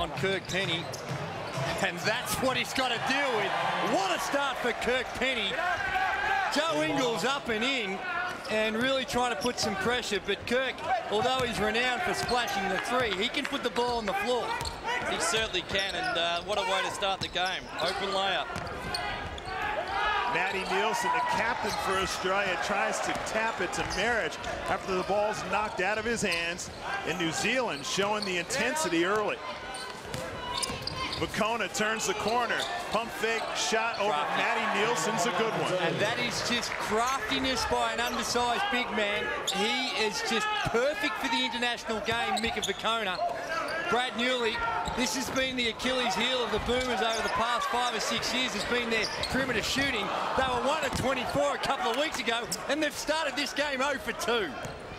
on Kirk Penny. And that's what he's got to deal with. What a start for Kirk Penny. Joe Ingles up and in and really trying to put some pressure. But Kirk, although he's renowned for splashing the three, he can put the ball on the floor. He certainly can, and what a way to start the game. Open layup. Matty Nielsen, the captain for Australia, tries to tap it to Marriage after the ball's knocked out of his hands. And New Zealand showing the intensity early. Vakona turns the corner. Pump fake shot over Matty Nielsen's a good one. And that is just craftiness by an undersized big man. He is just perfect for the international game, Mika Vakona. Brad Newley, this has been the Achilles heel of the Boomers over the past 5 or 6 years, has been their perimeter shooting. They were 1 of 24 a couple of weeks ago, and they've started this game 0 for 2.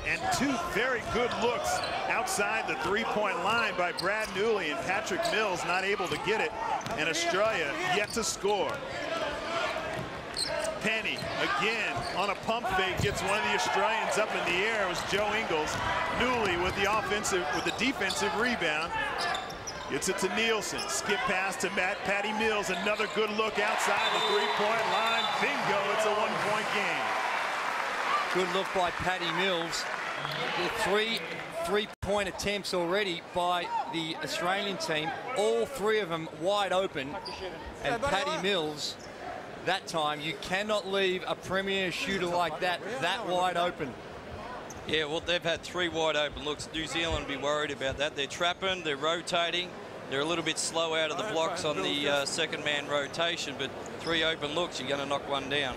And 2 very good looks outside the three-point line by Brad Newley, and Patrick Mills not able to get it, and Australia yet to score. Penny again on a pump fake, gets one of the Australians up in the air. It was Joe Ingles. Newley with the defensive rebound. Gets it to Nielsen. Skip pass to Patty Mills. Another good look outside the three-point line. Bingo, it's a one-point game. Good look by Patty Mills. The three-point attempts already by the Australian team. All 3 of them wide open. And Patty Mills, that time, you cannot leave a premier shooter like that wide open. Yeah, well, they've had 3 wide open looks. New Zealand will be worried about that. They're trapping, they're rotating. They're a little bit slow out of the blocks on the second man rotation, but 3 open looks, you're going to knock one down.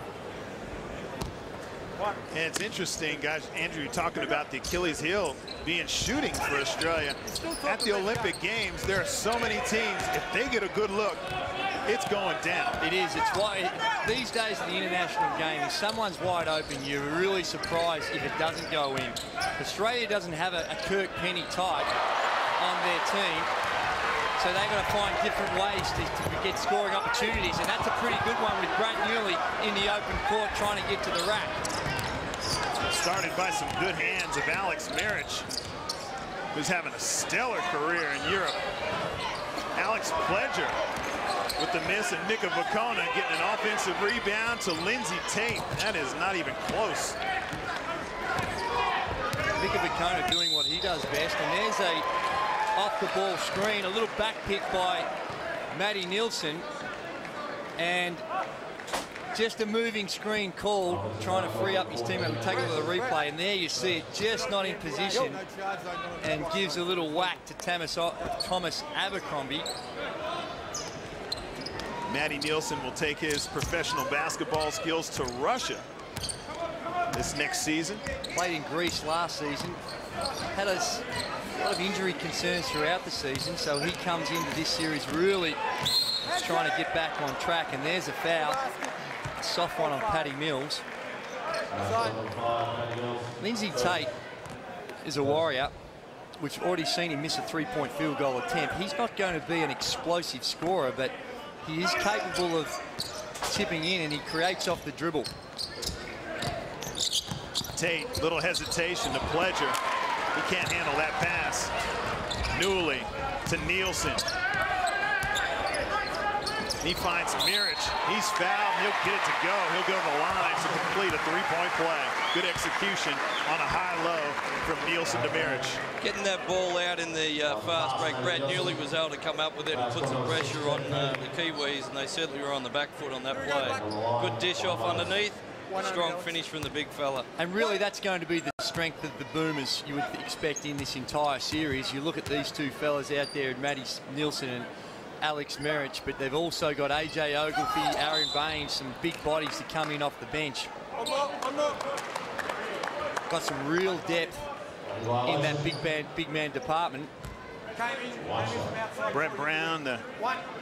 And it's interesting, guys, Andrew, you're talking about the Achilles heel being shooting for Australia. At the Olympic Games, there are so many teams, if they get a good look, it's going down. It is. It's why these days in the international game, if someone's wide open, you're really surprised if it doesn't go in. Australia doesn't have a Kirk Penny type on their team, so they've got to find different ways to get scoring opportunities, and that's a pretty good one with Brad Newley in the open court trying to get to the rack. Started by some good hands of Alex Marriage, who's having a stellar career in Europe. Alex Pledger with the miss, and Mika Vakona getting an offensive rebound to Lindsay Tate. That is not even close. Mika Vakona doing what he does best, and there's a off-the-ball screen, a little back pick by Matty Nielsen, and just a moving screen call, trying to free up his teammate. We take a look at the replay, and there you see it, just not in position, and gives a little whack to Thomas Abercrombie. Matty Nielsen will take his professional basketball skills to Russia this next season. Played in Greece last season. Had a lot of injury concerns throughout the season, so he comes into this series really trying to get back on track, and there's a foul. A soft one on Patty Mills. Lindsay Tate is a warrior. We've already seen him miss a 3-point field goal attempt. He's not going to be an explosive scorer, but he is capable of tipping in, and he creates off the dribble. Tate, little hesitation to Pledger. He can't handle that pass. Newley to Nielsen. He finds Marriage. He's fouled. He'll get it to go. He'll go to the line to complete a 3-point play. Good execution on a high-low from Nielsen to Marriage. Getting that ball out in the fast break. Brad Newley was able to come up with it and put some pressure on the Kiwis, and they certainly were on the back foot on that play. Good dish off underneath. Strong finish from the big fella. And really, that's going to be the strength of the Boomers you would expect in this entire series. You look at these 2 fellas out there, Matty Nielsen and Alex Marriage, but they've also got AJ Ogilvy, Aaron Baines, some big bodies to come in off the bench. Got some real depth in that big man department. Brett Brown, the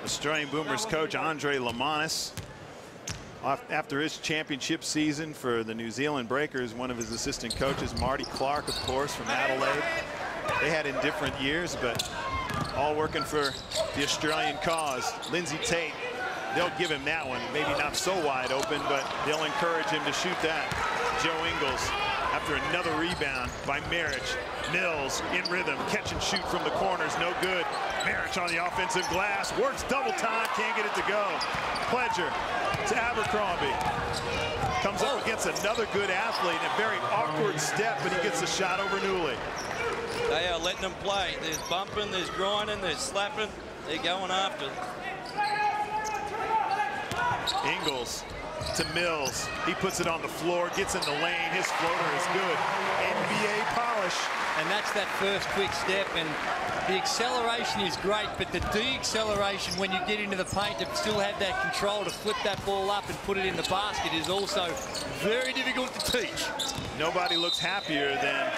Australian Boomers coach, Andre Lamanis, after his championship season for the New Zealand Breakers, one of his assistant coaches, Marty Clark, of course, from Adelaide. They had in different years, but all working for the Australian cause. Lindsay Tate, they'll give him that one. Maybe not so wide open, but they'll encourage him to shoot that. Joe Ingles After another rebound by Marich. Mills in rhythm, catch and shoot from the corners, no good. Marich on the offensive glass, works double time, can't get it to go. Pledger to Abercrombie. Comes up against another good athlete, a very awkward step, and he gets a shot over Newley. They are letting them play. There's bumping, there's grinding, there's slapping. They're going after. Ingles to Mills. He puts it on the floor, gets in the lane. His floater is good. NBA polish. And that's that first quick step. And the acceleration is great, but the de-acceleration when you get into the paint to still have that control to flip that ball up and put it in the basket is also very difficult to teach. Nobody looks happier than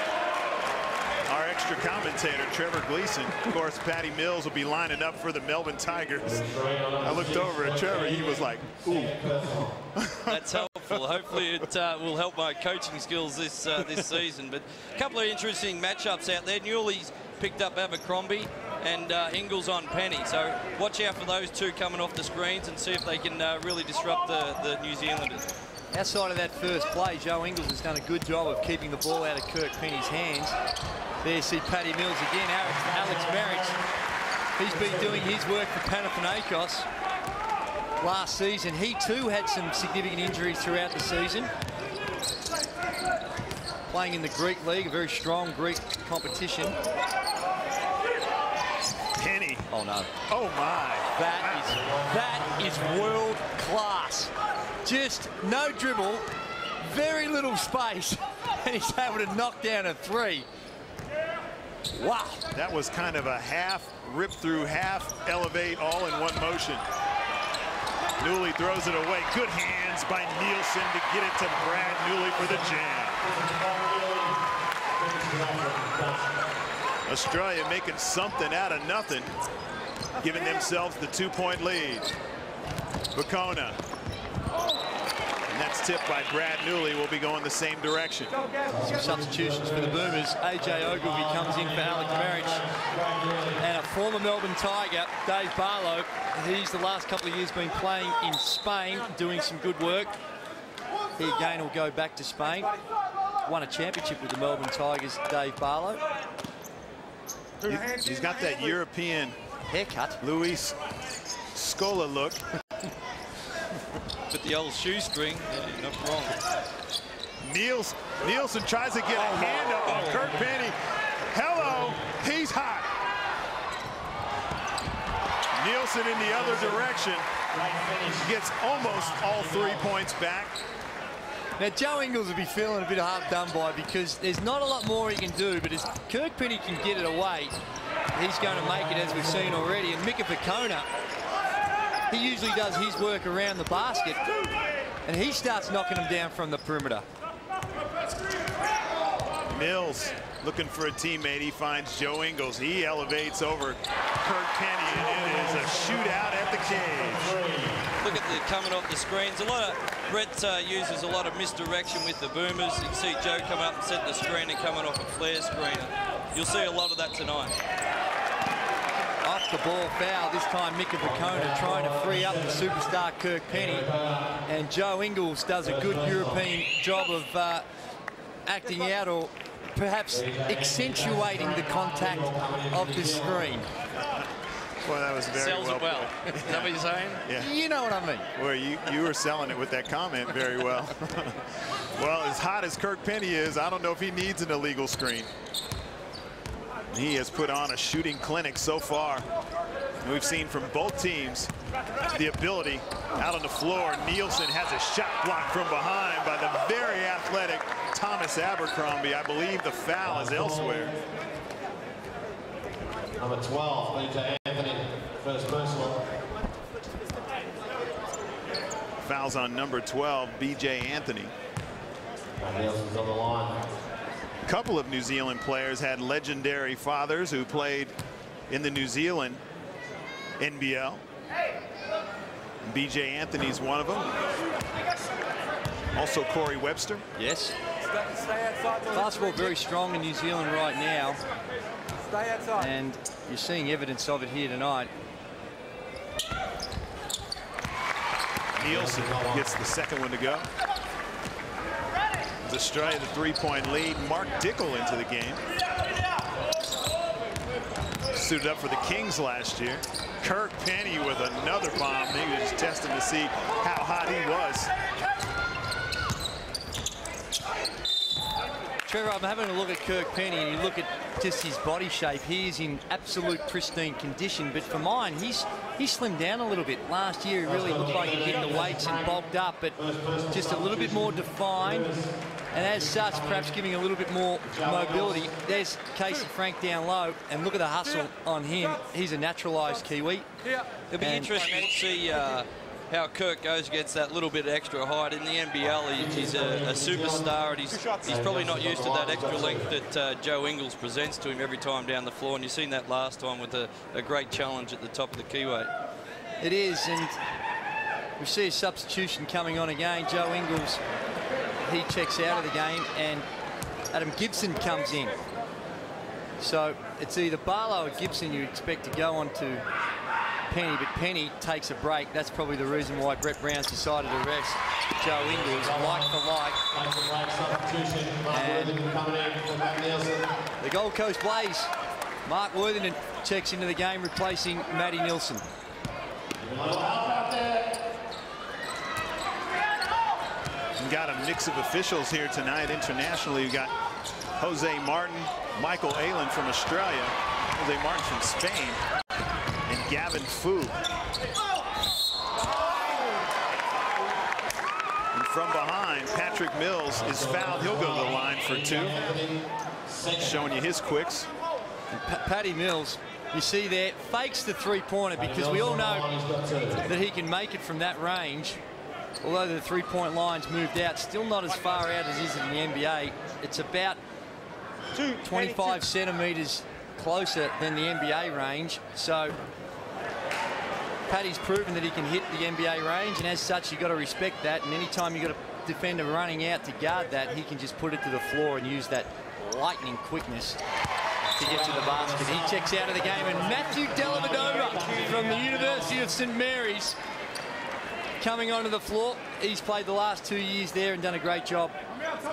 our extra commentator, Trevor Gleason. Of course, Patty Mills will be lining up for the Melbourne Tigers. I looked over at Trevor. He was like, ooh. That's helpful. Hopefully it will help my coaching skills this season. But a couple of interesting matchups out there. Newley's picked up Abercrombie and Ingles on Penny. So watch out for those two coming off the screens and see if they can really disrupt the New Zealanders. Outside of that first play, Joe Ingles has done a good job of keeping the ball out of Kirk Penny's hands. There you see Paddy Mills again. Alex Marich, he's been doing his work for Panathinaikos last season. He too had some significant injuries throughout the season. Playing in the Greek League, a very strong Greek competition. Penny. Oh no. Oh my. That is world class. Just no dribble, very little space, and he's able to knock down a three. Wow. That was kind of a half rip through, half elevate, all in one motion. Newley throws it away. Good hands by Nielsen to get it to Brad Newley for the jam. Australia making something out of nothing, giving themselves the 2-point lead. Bacona. And that's tipped by Brad Newley. Will be going the same direction. Some substitutions for the Boomers. AJ Ogilvie comes in for Alex Marich. And a former Melbourne Tiger, Dave Barlow. He's the last couple of years been playing in Spain, doing some good work. He again will go back to Spain. Won a championship with the Melbourne Tigers, Dave Barlow. He's got that European haircut. Luis Scola look. But the old shoestring, not wrong. Nielsen tries to get a hand up on Kirk Penny. Hello, he's hot. Nielsen in the other direction. Gets almost all 3 points back. Now, Joe Ingles will be feeling a bit hard done by because there's not a lot more he can do, but as Kirk Penny can get it away, he's going to make it, as we've seen already. And Mika Bacona, he usually does his work around the basket, and he starts knocking them down from the perimeter. Mills looking for a teammate. He finds Joe Ingles. He elevates over Kirk Penny, and it is a shootout at the cage. Look at the coming off the screens. Brett uses a lot of misdirection with the Boomers. You can see Joe come up and set the screen and coming off a flare screen. You'll see a lot of that tonight. Off the ball foul, this time Mika Bacona trying to free up the superstar Kirk Penny. And Joe Ingles does a good European job of acting out or perhaps accentuating the contact of the screen. Well, that was very Sells it well. Is that what you're saying? Yeah. You know what I mean. Well, you were selling it with that comment very well. Well, as hot as Kirk Penny is, I don't know if he needs an illegal screen. He has put on a shooting clinic so far. And we've seen from both teams the ability out on the floor. Nielsen has a shot blocked from behind by the very athletic Thomas Abercrombie. I believe the foul is elsewhere. Number 12, BJ Anthony, first personal. Fouls on number 12, BJ Anthony. Nielsen's on the line. A couple of New Zealand players had legendary fathers who played in the New Zealand NBL. BJ Anthony's one of them. Also Corey Webster. Yes. Basketball very strong in New Zealand right now. Stay outside. And you're seeing evidence of it here tonight. Nielsen gets the second one to go. As Australia, the 3-point lead. Mark Dickel into the game. Suited up for the Kings last year. Kirk Penny with another bomb. He was just testing to see how hot he was. Trevor, I'm having a look at Kirk Penny, and you look at just his body shape. He is in absolute pristine condition, but for mine, he's slimmed down a little bit. Last year, he really looked like he'd hit the weights and bulked up, but just a little bit more defined, and as such, perhaps giving a little bit more mobility. There's Casey Frank down low, and look at the hustle on him. He's a naturalised Kiwi. It'll be interesting to see how Kirk goes against that little bit extra height. In the NBL, he's a superstar, and he's probably not used to that extra length that Joe Ingles presents to him every time down the floor, and you've seen that last time with a great challenge at the top of the keyweight. It is, and we see a substitution coming on again. Joe Ingles, he checks out of the game, and Adam Gibson comes in. So it's either Barlow or Gibson you expect to go on to Penny, but Penny takes a break. That's probably the reason why Brett Brown's decided to rest Joe Ingles, like for like. And the Gold Coast Blaze, Mark Worthington checks into the game, replacing Matty Nilsson. We've got a mix of officials here tonight. Internationally, we've got Jose Martin, Michael Aylen from Australia, Jose Martin from Spain, and Gavin Fu. And from behind, Patrick Mills is fouled. He'll go to the line for 2. Showing you his quicks. Patty Mills, you see there, fakes the three-pointer because we all know that he can make it from that range. Although the three-point line's moved out, still not as far out as it is in the NBA. It's about 25 centimetres closer than the NBA range. So Paddy's proven that he can hit the NBA range, and as such, you've got to respect that. And anytime you've got a defender running out to guard that, he can just put it to the floor and use that lightning quickness to get to the basket. He checks out of the game, and Matthew Dellavedova from the University of St Mary's coming onto the floor. He's played the last 2 years there and done a great job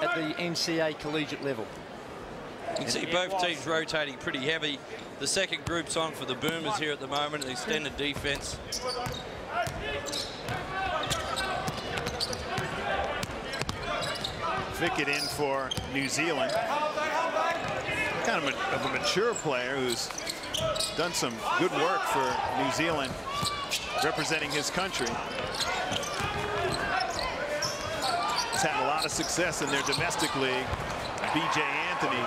at the NCAA collegiate level. You can see both teams rotating pretty heavy. The second group's on for the Boomers here at the moment, an extended defense. Fickett in for New Zealand. Kind of a mature player who's done some good work for New Zealand, representing his country. He's had a lot of success in their domestic league. B.J. Anthony.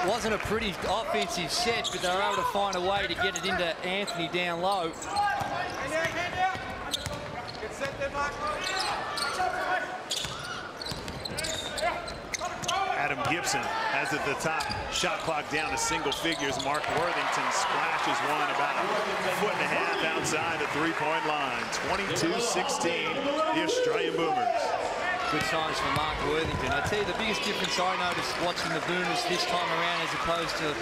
It wasn't a pretty offensive set, but they were able to find a way to get it into Anthony down low. Adam Gibson has at the top, shot clock down to single figures. Mark Worthington splashes one about a foot and a half outside the three-point line. 22-16, the Australian Boomers. Good signs for Mark Worthington. I tell you, the biggest difference I noticed watching the Boomers this time around as opposed to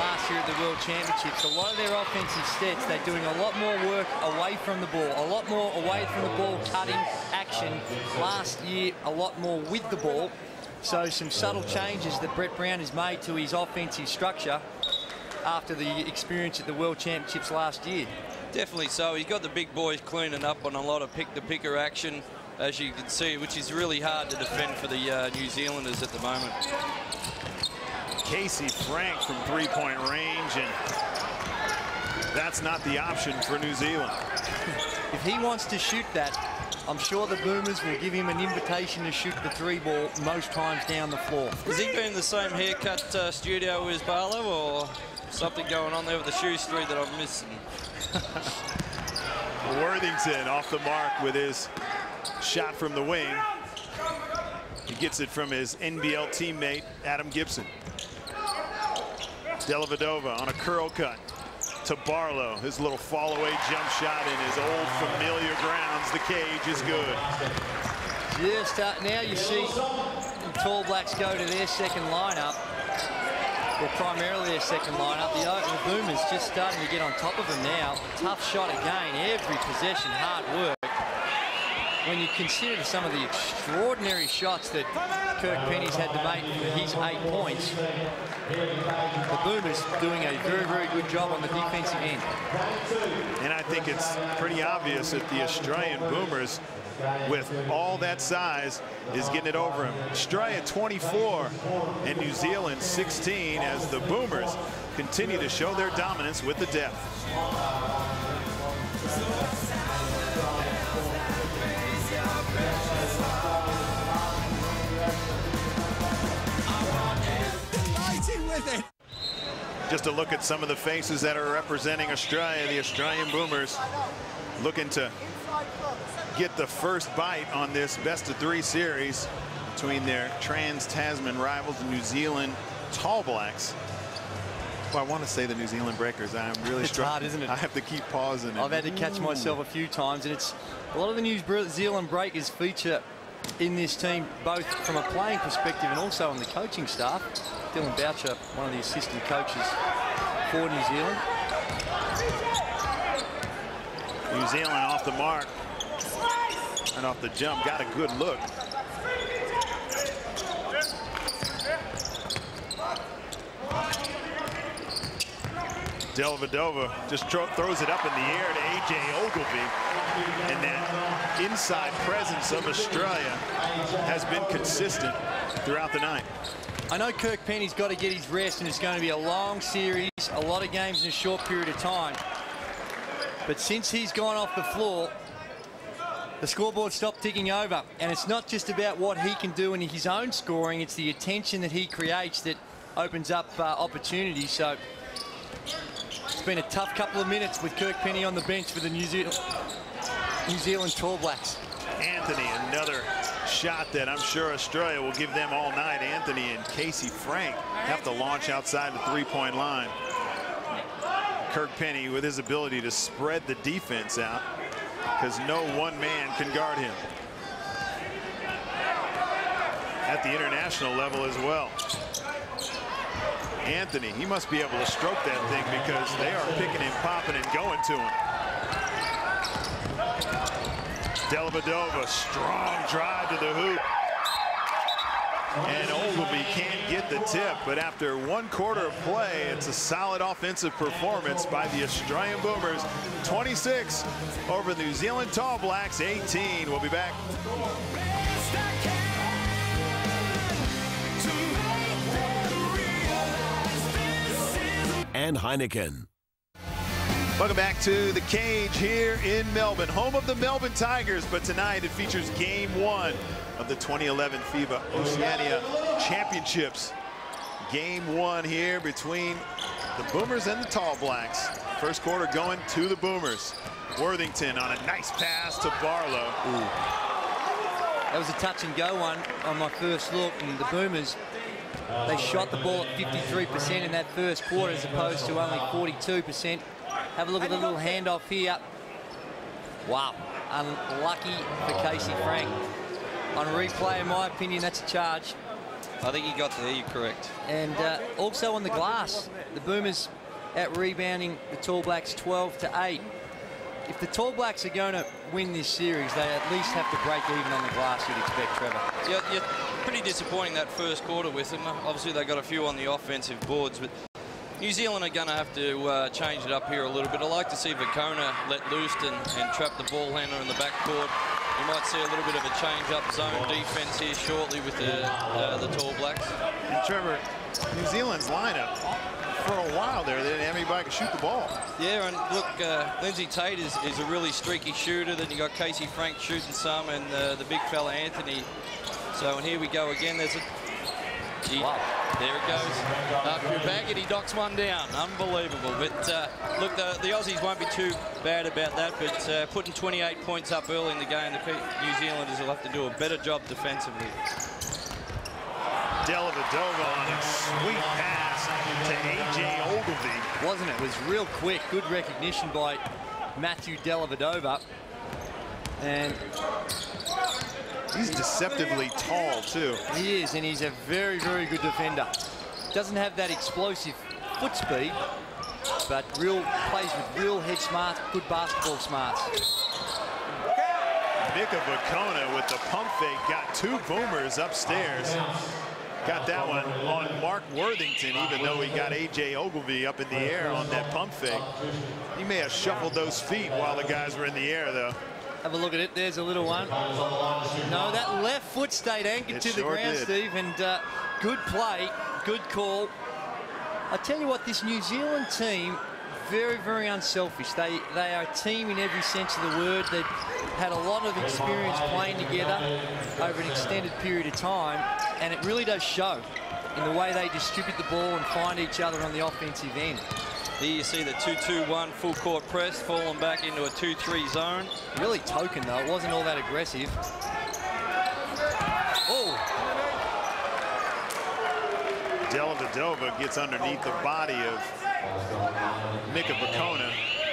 last year at the World Championships, a lot of their offensive sets, they're doing a lot more work away from the ball, a lot more away from the ball cutting action. Last year, a lot more with the ball. So some subtle changes that Brett Brown has made to his offensive structure after the experience at the World Championships last year. Definitely so. He's got the big boys cleaning up on a lot of pick-the-picker action, as you can see, which is really hard to defend for the New Zealanders at the moment. Casey Frank from three-point range, and that's not the option for New Zealand. If he wants to shoot that, I'm sure the Boomers will give him an invitation to shoot the three ball most times down the floor. Has he been in the same haircut studio as Barlow, or something going on there with the shoestring that I'm missing? Worthington off the mark with his shot from the wing. He gets it from his NBL teammate, Adam Gibson. Dellavedova on a curl cut to Barlow. His little fall away jump shot in his old familiar grounds. The cage is good. Just now you see the Tall Blacks go to their second lineup, or primarily their second lineup. The Boomers just starting to get on top of them now. Tough shot again, every possession, hard work. when you consider some of the extraordinary shots that Kirk Penny's had to make for his 8 points, the Boomers doing a very, very good job on the defensive end. And I think it's pretty obvious that the Australian Boomers, with all that size, is getting it over him. Australia 24 and New Zealand 16 as the Boomers continue to show their dominance with the depth. Just a look at some of the faces that are representing Australia. The Australian Boomers looking to get the first bite on this best-of-3 series between their trans-Tasman rivals, the New Zealand Tall Blacks. Well, I want to say the New Zealand Breakers. I'm really It's hard, isn't it? I have to keep pausing. I've had to catch myself a few times, and it's a lot of the New Zealand Breakers feature in this team, both from a playing perspective and also on the coaching staff. Dylan Boucher, one of the assistant coaches for New Zealand. New Zealand off the mark and off the jump, got a good look. Dellavedova just throws it up in the air to A.J. Ogilvy, and that inside presence of Australia has been consistent throughout the night. I know Kirk Penny's got to get his rest, and it's going to be a long series, a lot of games in a short period of time. But since he's gone off the floor, the scoreboard stopped ticking over. And it's not just about what he can do in his own scoring, it's the attention that he creates that opens up opportunities. So it's been a tough couple of minutes with Kirk Penny on the bench for the New Zealand Tall Blacks. Anthony, another shot that I'm sure Australia will give them all night. Anthony and Casey Frank have to launch outside the three-point line. Kirk Penny with his ability to spread the defense out because no one man can guard him. At the international level as well. Anthony, he must be able to stroke that thing because they are picking and popping and going to him. Dellavedova, strong drive to the hoop. And Ogilvy can't get the tip, but after 1 quarter of play, it's a solid offensive performance by the Australian Boomers. 26 over the New Zealand Tall Blacks, 18. We'll be back. And Heineken. Welcome back to the Cage here in Melbourne, home of the Melbourne Tigers. But tonight it features Game 1 of the 2011 FIBA Oceania Championships. Game 1 here between the Boomers and the Tall Blacks. First quarter going to the Boomers. Worthington on a nice pass to Barlow. Ooh. That was a touch and go one on my first look, and the Boomers, they shot the ball at 53% in that first quarter as opposed to only 42%. Have a look at the little handoff here. Wow, unlucky for Casey Frank. On replay, in my opinion, that's a charge. I think he got there, you're correct. And also on the glass, the Boomers out rebounding the Tall Blacks 12-8. If the Tall Blacks are going to win this series, they at least have to break even on the glass, you'd expect, Trevor. Yeah, pretty disappointing that first quarter with them. Obviously, they got a few on the offensive boards, but New Zealand are going to have to change it up here a little bit. I like to see Vicona let loose and trap the ball handler in the backcourt. You might see a little bit of a change-up zone defense here shortly with the Tall Blacks. And Trevor, New Zealand's lineup, for a while there, they didn't have anybody to shoot the ball. Yeah, and look, Lindsay Tate is a really streaky shooter. Then you got Casey Frank shooting some, and the big fella Anthony. So, and here we go again. There's a... Wow. There it goes. Baggett, docks one down. Unbelievable. But look, the Aussies won't be too bad about that. But putting 28 points up early in the game, the New Zealanders will have to do a better job defensively. Dellavedova on a sweet pass to A.J. Ogilvy. Wasn't it? It was real quick. Good recognition by Matthew Dellavedova. And he's deceptively tall, too. He is, and he's a very, very good defender. Doesn't have that explosive foot speed, but plays with real head smarts, good basketball smarts. Mika Vakona with the pump fake got two boomers upstairs. Got that one on Mark Worthington, even though he got A.J. Ogilvy up in the air on that pump fake. He may have shuffled those feet while the guys were in the air, though. Have a look at it. There's a little one. No, that left foot stayed anchored to the ground, Steve, and good play, good call. I tell you what, this New Zealand team, very, very unselfish. They are a team in every sense of the word. They've had a lot of experience playing together over an extended period of time, and it really does show in the way they distribute the ball and find each other on the offensive end. Here you see the 2-2-1 full court press falling back into a 2-3 zone. Really token, though. It wasn't all that aggressive. Oh! Dellavedova gets underneath the body of Mika Vakona.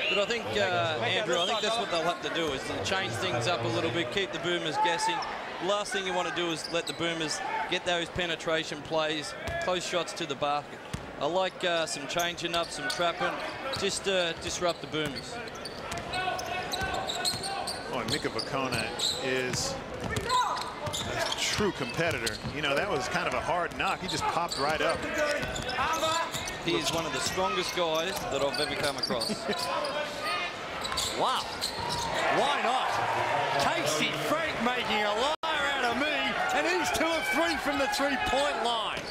But I think, Andrew, I think that's what they'll have to do, is to change things up a little bit, keep the boomers guessing. Last thing you want to do is let the boomers get those penetration plays, close shots to the basket. I like some changing up, some trapping, just disrupt the boomers. Oh, and Mika Vakona is a true competitor. You know, that was kind of a hard knock. He just popped right up. He is one of the strongest guys that I've ever come across. Wow. Why not? Casey Frank making a liar out of me, and he's 2 of 3 from the three-point line.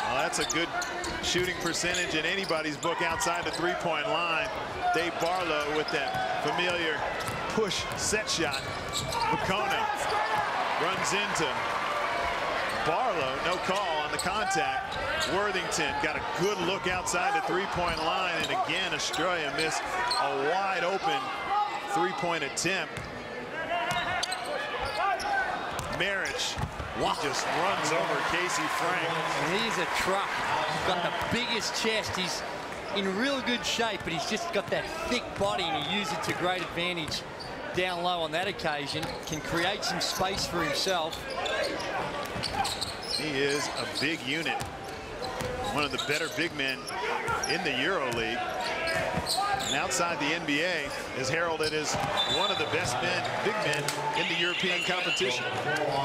Well, that's a good shooting percentage in anybody's book outside the three-point line. Dave Barlow with that familiar push set shot. Vakona runs into Barlow, no call on the contact. Worthington got a good look outside the three-point line, and again, Australia missed a wide open three-point attempt. Marriage, wow, he just runs over Casey Frank. And he's a truck. He's got the biggest chest. He's in real good shape, but he's just got that thick body, and he used it to great advantage down low on that occasion. Can create some space for himself. He is a big unit. One of the better big men in the EuroLeague. And outside the NBA is heralded as one of the best big men in the European competition.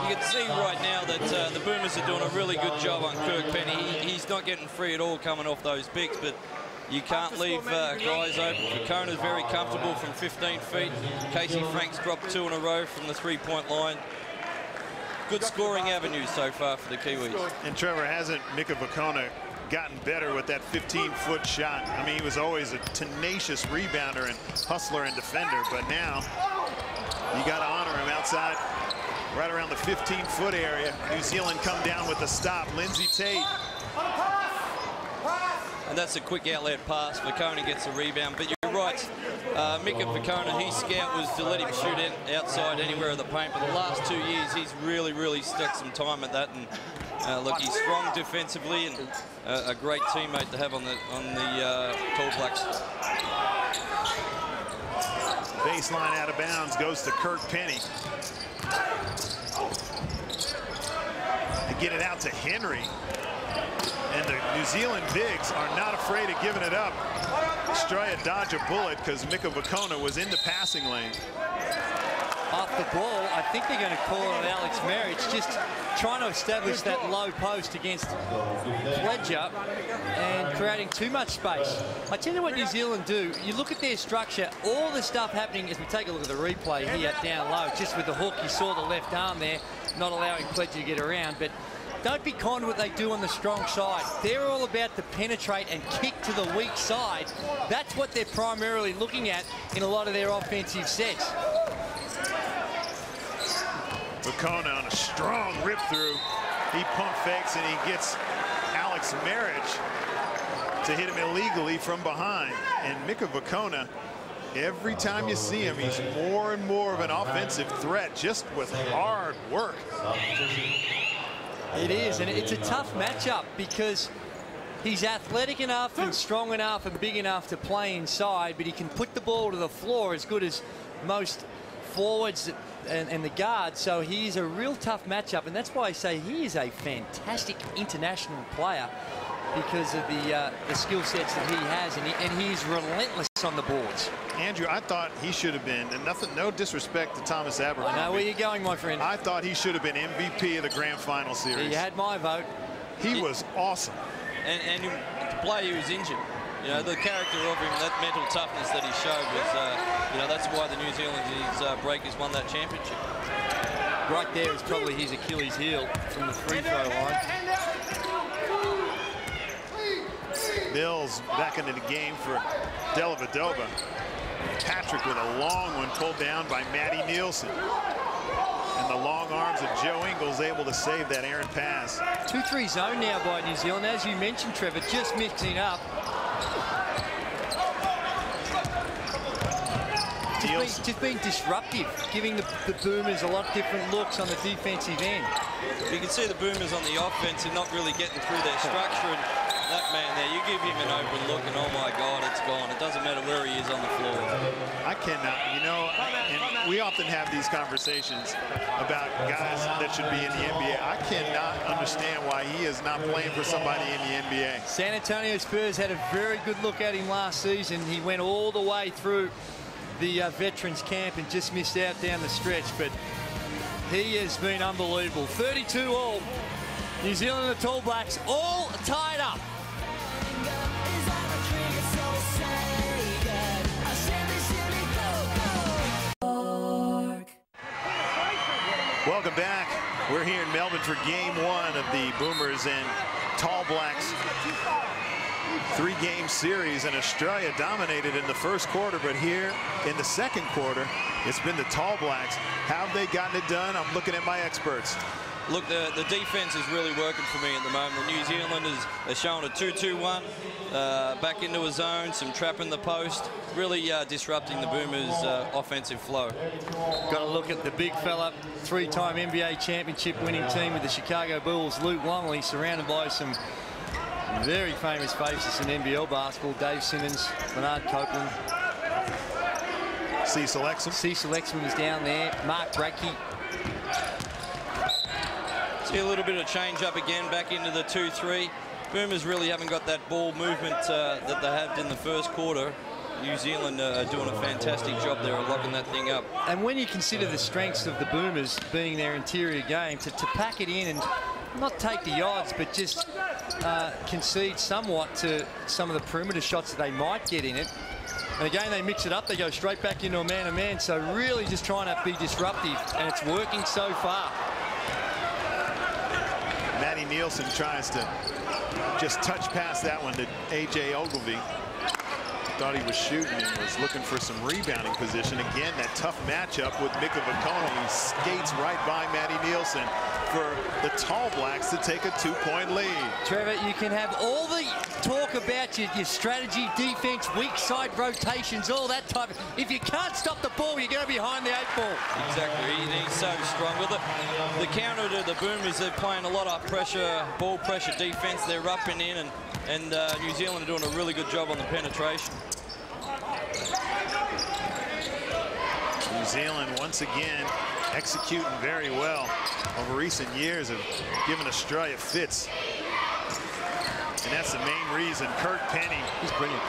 You can see right now that the Boomers are doing a really good job on Kirk Penny. He's not getting free at all coming off those bigs, but you can't leave guys open. Vakona's very comfortable from 15 feet. Casey Frank's dropped 2 in a row from the three-point line. Good scoring avenue so far for the Kiwis. And Trevor, hasn't Mika Vakona gotten better with that 15-foot shot? I mean, he was always a tenacious rebounder and hustler and defender, but now you got to honor him outside, right around the 15-foot area. New Zealand come down with the stop. Lindsay Tate. And that's a quick outlet pass. Vakona gets the rebound. But you're right, Mika Vakona, his scout was to let him shoot in outside anywhere in the paint. But the last 2 years, he's really stuck some time at that. And look, he's strong defensively and a great teammate to have on the Tall Blacks. Baseline out of bounds goes to Kirk Penny. They get it out to Henry. And the New Zealand bigs are not afraid of giving it up. Australia dodge a bullet because Mika Vakona was in the passing lane. Off the ball, I think they're going to call it on Alex Marriage, just trying to establish that low post against Fletcher and creating too much space. I tell you what New Zealand do, you look at their structure, all the stuff happening as we take a look at the replay here down low, just with the hook, you saw the left arm there, not allowing Fletcher to get around, but don't be kind to what they do on the strong side. They're all about to penetrate and kick to the weak side. That's what they're primarily looking at in a lot of their offensive sets. Vakona on a strong rip through. He pump fakes and he gets Alex Marriage to hit him illegally from behind. And Mika Vakona, every time you see him, he's more and more of an offensive threat just with hard work. It is, and it's a tough matchup because he's athletic enough and strong enough and big enough to play inside, but he can put the ball to the floor as good as most forwards and the guards. So he's a real tough matchup, and that's why I say he is a fantastic international player. because of the skill sets that he has, and he is relentless on the boards. Andrew, I thought he should have been, and no disrespect to Thomas Abercrombie. I know where you're going, my friend. I thought he should have been MVP of the Grand Final Series. You had my vote. He was awesome. And to play, he was injured. You know, the character of him, that mental toughness that he showed was, you know, that's why the New Zealand Breakers won that championship. Right there is probably his Achilles heel from the free throw line. Mills back into the game for Dellavedova. Patrick with a long one pulled down by Matty Nielsen. And the long arms of Joe Ingles able to save that errant pass. 2-3 zone now by New Zealand. As you mentioned, Trevor, just mixing up. Just being disruptive, giving the Boomers a lot of different looks on the defensive end. You can see the Boomers on the offense are not really getting through their structure. And that man there, you give him an open look and oh my God, it's gone. It doesn't matter where he is on the floor. I cannot, you know, and we often have these conversations about guys that should be in the NBA. I cannot understand why he is not playing for somebody in the NBA. San Antonio Spurs had a very good look at him last season. He went all the way through the veterans camp and just missed out down the stretch, but he has been unbelievable. 32 all. New Zealand and the Tall Blacks all tied up. Welcome back. We're here in Melbourne for game one of the Boomers and Tall Blacks three-game series, and Australia dominated in the first quarter, but here in the second quarter, it's been the Tall Blacks. How have they gotten it done? I'm looking at my experts. Look, the defense is really working for me at the moment. The New Zealanders are showing a 2-2-1, back into a zone, some trap in the post, really disrupting the Boomers' offensive flow. Got to look at the big fella, three-time NBA championship winning team with the Chicago Bulls, Luke Longley, surrounded by some very famous faces in NBL basketball. Dave Simmons, Bernard Copeland. Cecil Exum. Cecil Exum was down there. Mark Bradkey. See a little bit of change up again, back into the 2-3. Boomers really haven't got that ball movement that they had in the first quarter. New Zealand are doing a fantastic job there of locking that thing up. And when you consider the strengths of the Boomers being their interior game, to pack it in and not take the odds, but just concede somewhat to some of the perimeter shots that they might get in it. And again, they mix it up. They go straight back into a man-to-man. So really just trying to be disruptive, and it's working so far. Matty Nielsen tries to just touch past that one to A.J. Ogilvy. Thought he was shooting and was looking for some rebounding position. Again, that tough matchup with Mika Vakoni. He skates right by Matty Nielsen for the Tall Blacks to take a 2-point lead. Trevor, you can have all the talk about your strategy, defense, weak side rotations, all that type of... If you can't stop the ball, you're going to be behind the 8 ball. Exactly. He's so strong with it. The counter to the Boomers, they're playing a lot of pressure, ball pressure defense. They're up and in, and New Zealand are doing a really good job on the penetration. New Zealand once again executing very well over recent years, of giving Australia fits. And that's the main reason Kurt Penny, he's brilliant.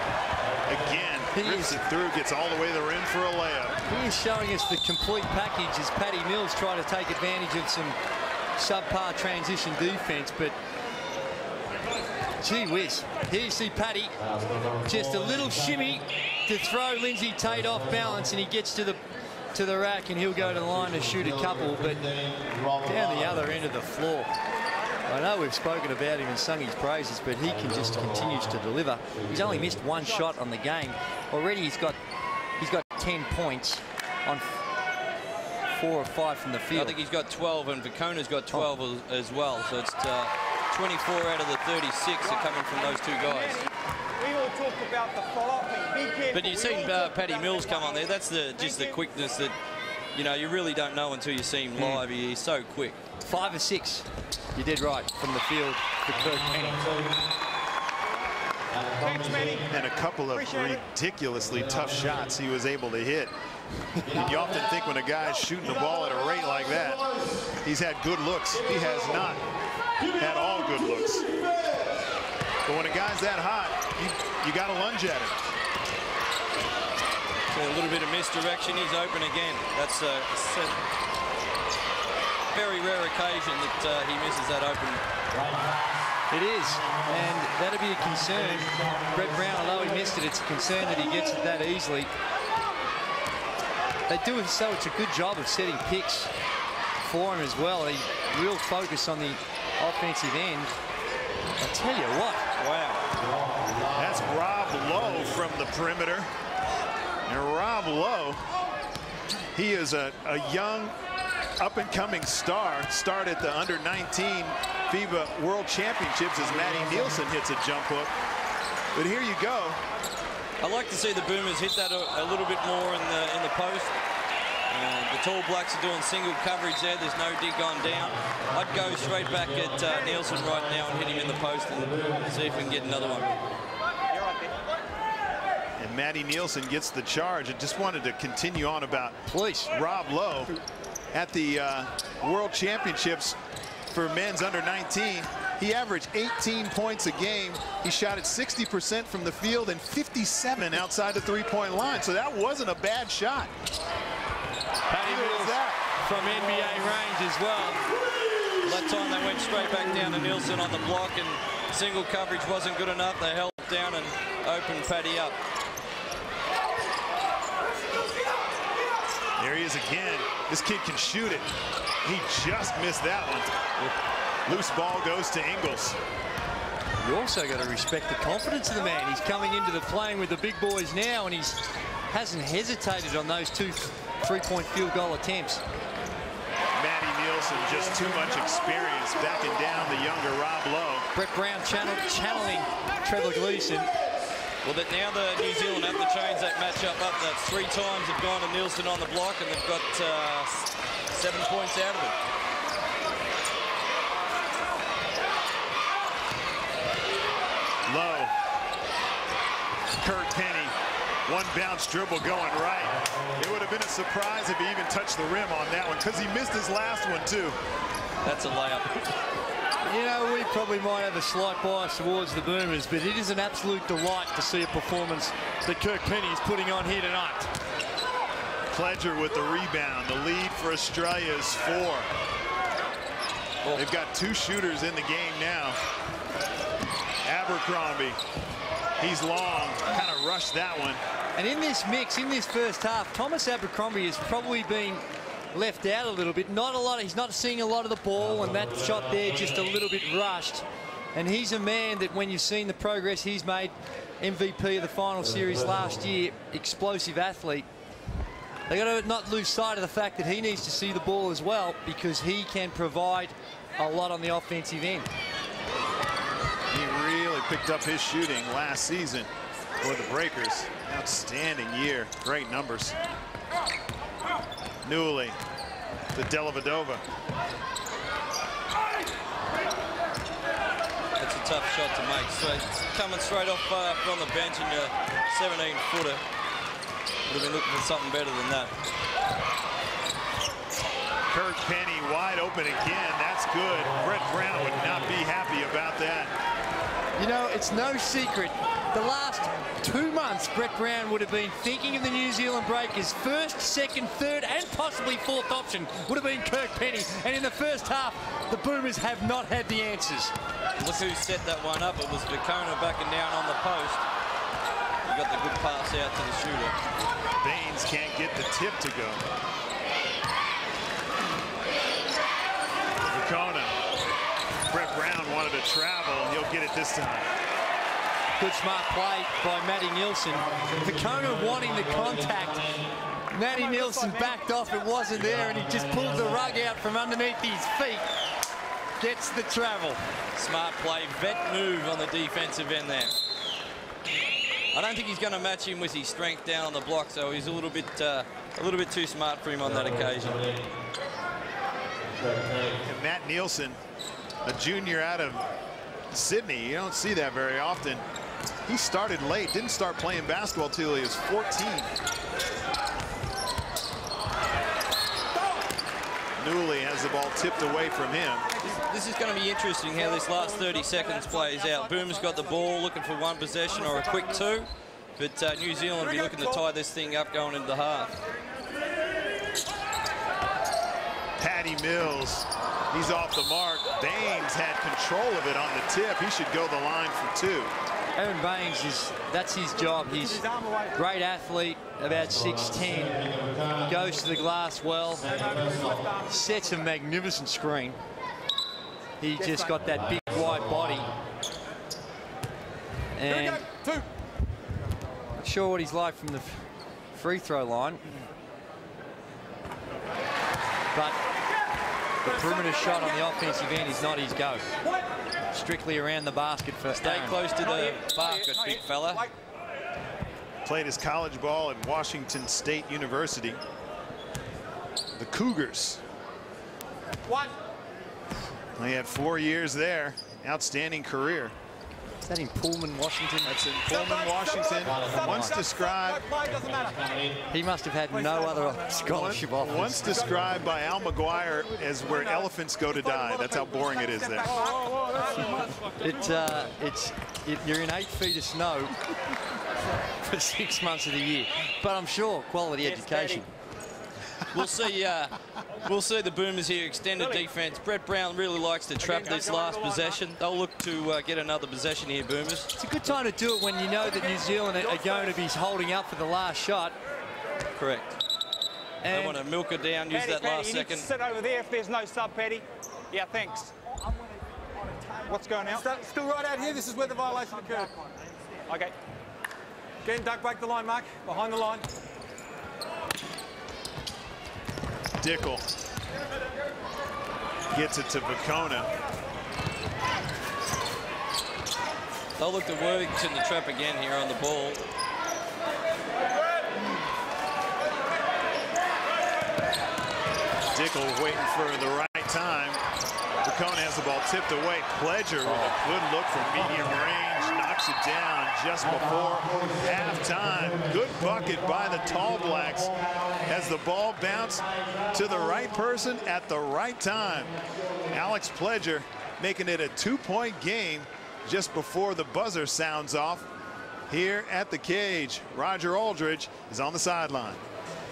Again, rips it through, gets all the way to the rim for a layup. He is showing us the complete package as Paddy Mills trying to take advantage of some subpar transition defense, but gee whiz. Here you see Paddy, just a little shimmy to throw Lindsay Tate off balance, and he gets to the rack, and he'll go to the line to shoot a couple, but down the other end of the floor. I know we've spoken about him and sung his praises, but he can just continues to deliver. He's only missed one shot on the game. Already he's got 10 points on 4 or 5 from the field. I think he's got 12, and Vakona's got 12 as well. So it's 24 out of the 36 are coming from those two guys. We all talk about the follow-up thing. Be careful. But you've seen Paddy Mills come on there. That's just the quickness that, you know, you really don't know until you see him live. He's so quick. 5 or 6. You did right from the field for Kurt Penny. And a couple of ridiculously tough shots he was able to hit. You often think when a guy's shooting the ball at a rate like that, he's had good looks. He has not had all good looks. But when a guy's that hot, you got to lunge at him. So a little bit of misdirection. He's open again. That's a very rare occasion that he misses that open. It is, and that'll be a concern. Brett Brown, although he missed it, it's a concern that he gets it that easily. They do it so it's a good job of setting picks for him as well. A real focus on the offensive end. I tell you what. Wow. That's Rob Lowe from the perimeter. And Rob Lowe, he is a young, up-and-coming star. Started the under-19 FIBA World Championships as Matty Nielsen hits a jump hook. But here you go. I like to see the Boomers hit that a little bit more in the post. The Tall Blacks are doing single coverage there. There's no dig on down. I'd go straight back at Nielsen right now and hit him in the post and see if we can get another one. And Matty Nielsen gets the charge. I just wanted to continue on about Rob Lowe. At the World Championships for men's under-19, he averaged 18 points a game. He shot at 60% from the field and 57 outside the three-point line. So that wasn't a bad shot. Patty Mills from NBA range as well. That time they went straight back down to Nielsen on the block, and single coverage wasn't good enough. They held down and opened Patty up. There he is again. This kid can shoot it. He just missed that one. Loose ball goes to Ingles. You also got to respect the confidence of the man. He's coming into the playing with the big boys now, and he hasn't hesitated on those 2 3-point field goal attempts. Matty Nielsen, just too much experience backing down the younger Rob Lowe. Brett Brown channeling Trevor Gleeson. Well, but now the New Zealand have to change that matchup up. That's 3 times they've gone to Nielsen on the block, and they've got 7 points out of it. Lowe. Kurt Penny. One bounce dribble going right. It would have been a surprise if he even touched the rim on that one, because he missed his last one too. That's a layup. You know, we probably might have a slight bias towards the Boomers, but it is an absolute delight to see a performance that Kirk Penny is putting on here tonight. Pledger with the rebound. The lead for Australia is 4. They've got 2 shooters in the game now. Abercrombie, he's long, kind of rushed that one. And in this mix, in this first half, Thomas Abercrombie has probably been left out a little bit. Not a lot. He's not seeing a lot of the ball, and that shot there just a little bit rushed. And he's a man that, when you've seen the progress he's made, MVP of the final series last year, explosive athlete. They got to not lose sight of the fact that he needs to see the ball as well, because he can provide a lot on the offensive end. He really picked up his shooting last season for the Breakers. Outstanding year. Great numbers. Newley to Dellavedova. That's a tough shot to make. So coming straight off from the bench in your 17-footer. Would have been looking for something better than that. Kurt Penny wide open again. That's good. Brett Brown would not be happy about that. You know, it's no secret. The last 2 months, Brett Brown would have been thinking of the New Zealand Breakers' first, second, third, and possibly fourth option would have been Kirk Penny. And in the first half, the Boomers have not had the answers. Look who set that one up. It was Vicona backing down on the post. He got the good pass out to the shooter. Baines can't get the tip to go. Vicona. Brett Brown wanted to travel, and he'll get it this time. Good smart play by Matty Nielsen. Vicona wanting the contact. Matty Nielsen backed off, it wasn't there, and he just pulled the rug out from underneath his feet. Gets the travel. Smart play, vet move on the defensive end there. I don't think he's going to match him with his strength down on the block, so he's a little bit too smart for him on that occasion. And Matt Nielsen, a junior out of Sydney, you don't see that very often. He started late, didn't start playing basketball till he was 14. Newley has the ball tipped away from him. This is going to be interesting how this last 30 seconds plays out. Boomer's got the ball, looking for one possession or a quick two, but New Zealand will be looking to tie this thing up going into the half. Patty Mills, he's off the mark. Baines had control of it on the tip. He should go the line for two. Aaron Baines, that's his job. He's a great athlete, about 6'10", goes to the glass well, sets a magnificent screen. He just got that big wide body. And not sure what he's like from the free throw line. But the perimeter shot on the offensive end is not his go. Strictly around the basket for Stay close to the basket, big fella. Played his college ball at Washington State University. The Cougars. He had 4 years there. Outstanding career. Is that in Pullman, Washington? That's in Pullman, Washington. Once described. He must have had no other scholarship offers. Once described by Al McGuire as where elephants go to die. That's how boring it is there. You're in 8 feet of snow for 6 months of the year. But I'm sure quality education. We'll see the Boomers here extend the defense. Brett Brown really likes to trap this last possession. They'll look to get another possession here, Boomers. It's a good time to do it when you know that New Zealand are going to be holding up for the last shot. Correct. And they want to milk it down, use that last second. You need to sit over there if there's no sub, Paddy. Yeah, thanks. What's going on? Still right out here. This is where the violation occurred. Okay. Again, don't break the line, Mark. Behind the line. Dickel gets it to Vacona. They'll look to Worthington the trap again here on the ball. Dickel waiting for the right time. Vacona has the ball tipped away. Pledger with a good look from medium range. Knocks it down just before halftime. Good bucket by the Tall Blacks as the ball bounced to the right person at the right time. Alex Pledger making it a 2-point game just before the buzzer sounds off here at the cage. Roger Aldridge is on the sideline.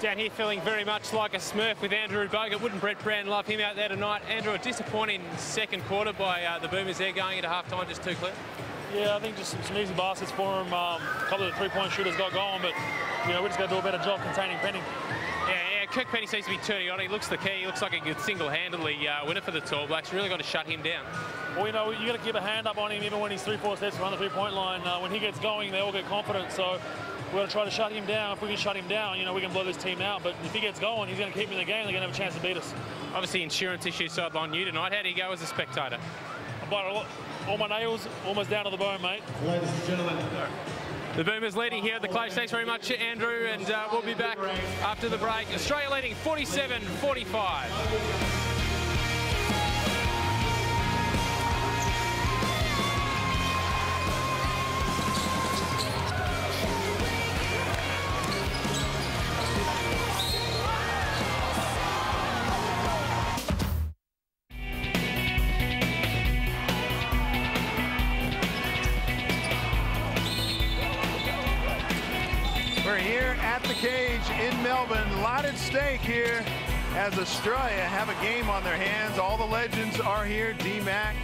Down here feeling very much like a Smurf with Andrew Bogut. Wouldn't Brett Brown love him out there tonight? Andrew, a disappointing second quarter by the Boomers there going into halftime, just too clear. Yeah, I think just some easy baskets for him. A couple of the three-point shooters got going, but you know, we just got to do a better job containing Penny. Yeah, Kirk Penny seems to be turning on. He looks the key. He looks like he could single-handedly win it for the Tall Blacks. Really got to shut him down. Well, you know, you got to keep a hand up on him even when he's 3-4 steps from the three-point line. When he gets going, they all get confident. So we're going to try to shut him down. If we can shut him down, you know, we can blow this team out. But if he gets going, he's going to keep in the game. They're going to have a chance to beat us. Obviously, insurance issues sideline you tonight. How do you go as a spectator? I bite all my nails almost down to the bone, mate. Ladies and gentlemen. The Boomers leading here at the close. Thanks very much, Andrew, and we'll be back after the break. Australia leading 47-45. In Melbourne, a lot at stake here as Australia have a game on their hands. All the legends are here. D-Mac,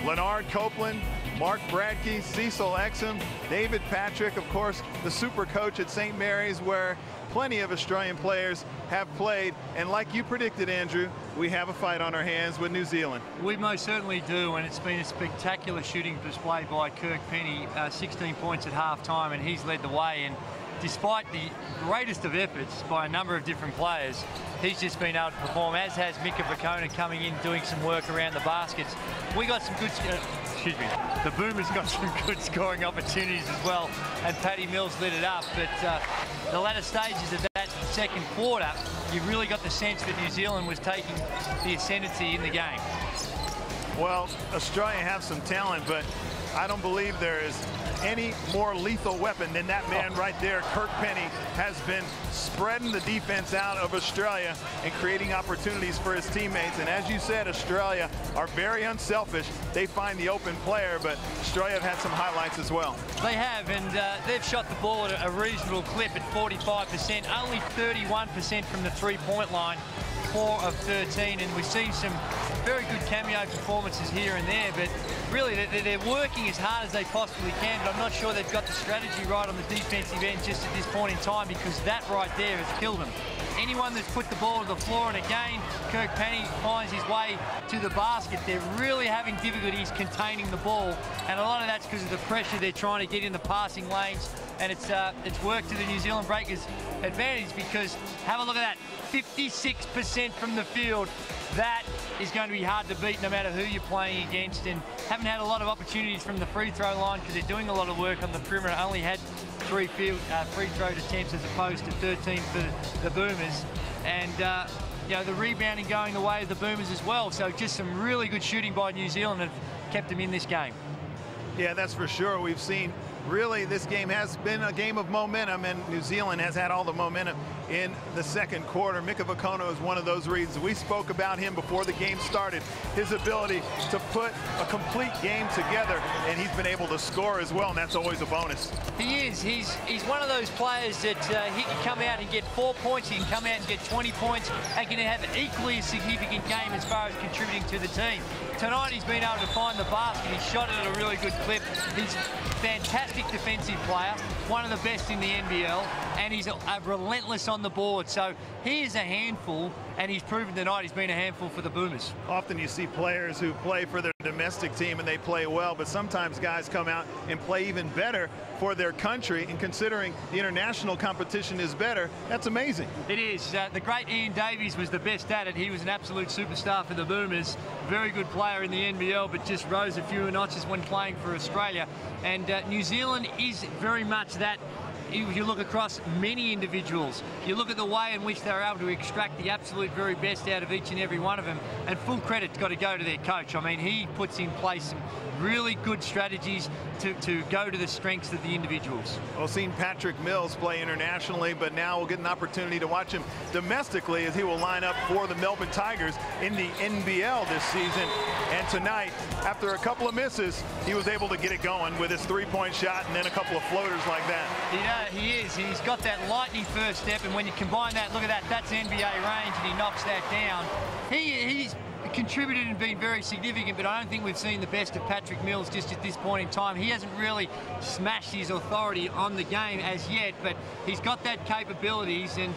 Leonard Copeland, Mark Bradkey, Cecil Exum, David Patrick, of course, the super coach at St. Mary's, where plenty of Australian players have played. And like you predicted, Andrew, we have a fight on our hands with New Zealand. We most certainly do, and it's been a spectacular shooting display by Kirk Penny. 16 points at halftime, and he's led the way. And despite the greatest of efforts by a number of different players, he's just been able to perform, as has Mika Vacona coming in, doing some work around the baskets. We got some good, the Boomers got some good scoring opportunities as well, and Paddy Mills lit it up. But the latter stages of that second quarter, you really got the sense that New Zealand was taking the ascendancy in the game. Well, Australia have some talent, but I don't believe they're as any more lethal weapon than that man right there. Kirk Penny has been spreading the defense out of Australia and creating opportunities for his teammates. And as you said, Australia are very unselfish. They find the open player, but Australia have had some highlights as well. They have, and they've shot the ball at a reasonable clip at 45%, only 31% from the three-point line, 4 of 13, and we've seen some very good cameo performances here and there, but really they're working as hard as they possibly can, but I'm not sure they've got the strategy right on the defensive end just at this point in time, because that right there has killed them. Anyone that's put the ball to the floor, and again, Kirk Penny finds his way to the basket, they're really having difficulties containing the ball, and a lot of that's because of the pressure they're trying to get in the passing lanes, and it's worked to the New Zealand Breakers' advantage, because have a look at that, 56% from the field. That is going to be hard to beat no matter who you're playing against, and haven't had a lot of opportunities from the free throw line because they're doing a lot of work on the perimeter. Only had 3 free throw attempts as opposed to 13 for the Boomers, and you know, the rebounding going the way of the Boomers as well. So just some really good shooting by New Zealand have kept them in this game. Yeah, that's for sure. We've seen really this game has been a game of momentum, and New Zealand has had all the momentum in the second quarter. Mika Vakono is one of those reasons. We spoke about him before the game started, his ability to put a complete game together, and he's been able to score as well, and that's always a bonus. He is. He's one of those players that he can come out and get 4 points, he can come out and get 20 points, and can have an equally as significant game as far as contributing to the team. Tonight he's been able to find the basket. He's shot it at a really good clip. He's a fantastic defensive player, one of the best in the NBL, and he's relentless on the board. So he is a handful, and he's proven tonight he's been a handful for the Boomers. Often you see players who play for their domestic team and they play well, but sometimes guys come out and play even better for their country, and considering the international competition is better, that's amazing. It is. The great Ian Davies was the best at it. He was an absolute superstar for the Boomers, very good player in the NBL, but just rose a few notches when playing for Australia. And New Zealand is very much that. You look across many individuals, you look at the way in which they're able to extract the absolute very best out of each and every one of them, and full credit's got to go to their coach. I mean, he puts in place some really good strategies to go to the strengths of the individuals. Well, seen Patrick Mills play internationally, but now we'll get an opportunity to watch him domestically as he will line up for the Melbourne Tigers in the NBL this season. And tonight, after a couple of misses, he was able to get it going with his three-point shot and then a couple of floaters like that. He is. He's got that lightning first step, and when you combine that, look at that, that's NBA range, and he knocks that down. He's contributed and been very significant, but I don't think we've seen the best of Patrick Mills just at this point in time. He hasn't really smashed his authority on the game as yet, but he's got that capabilities, and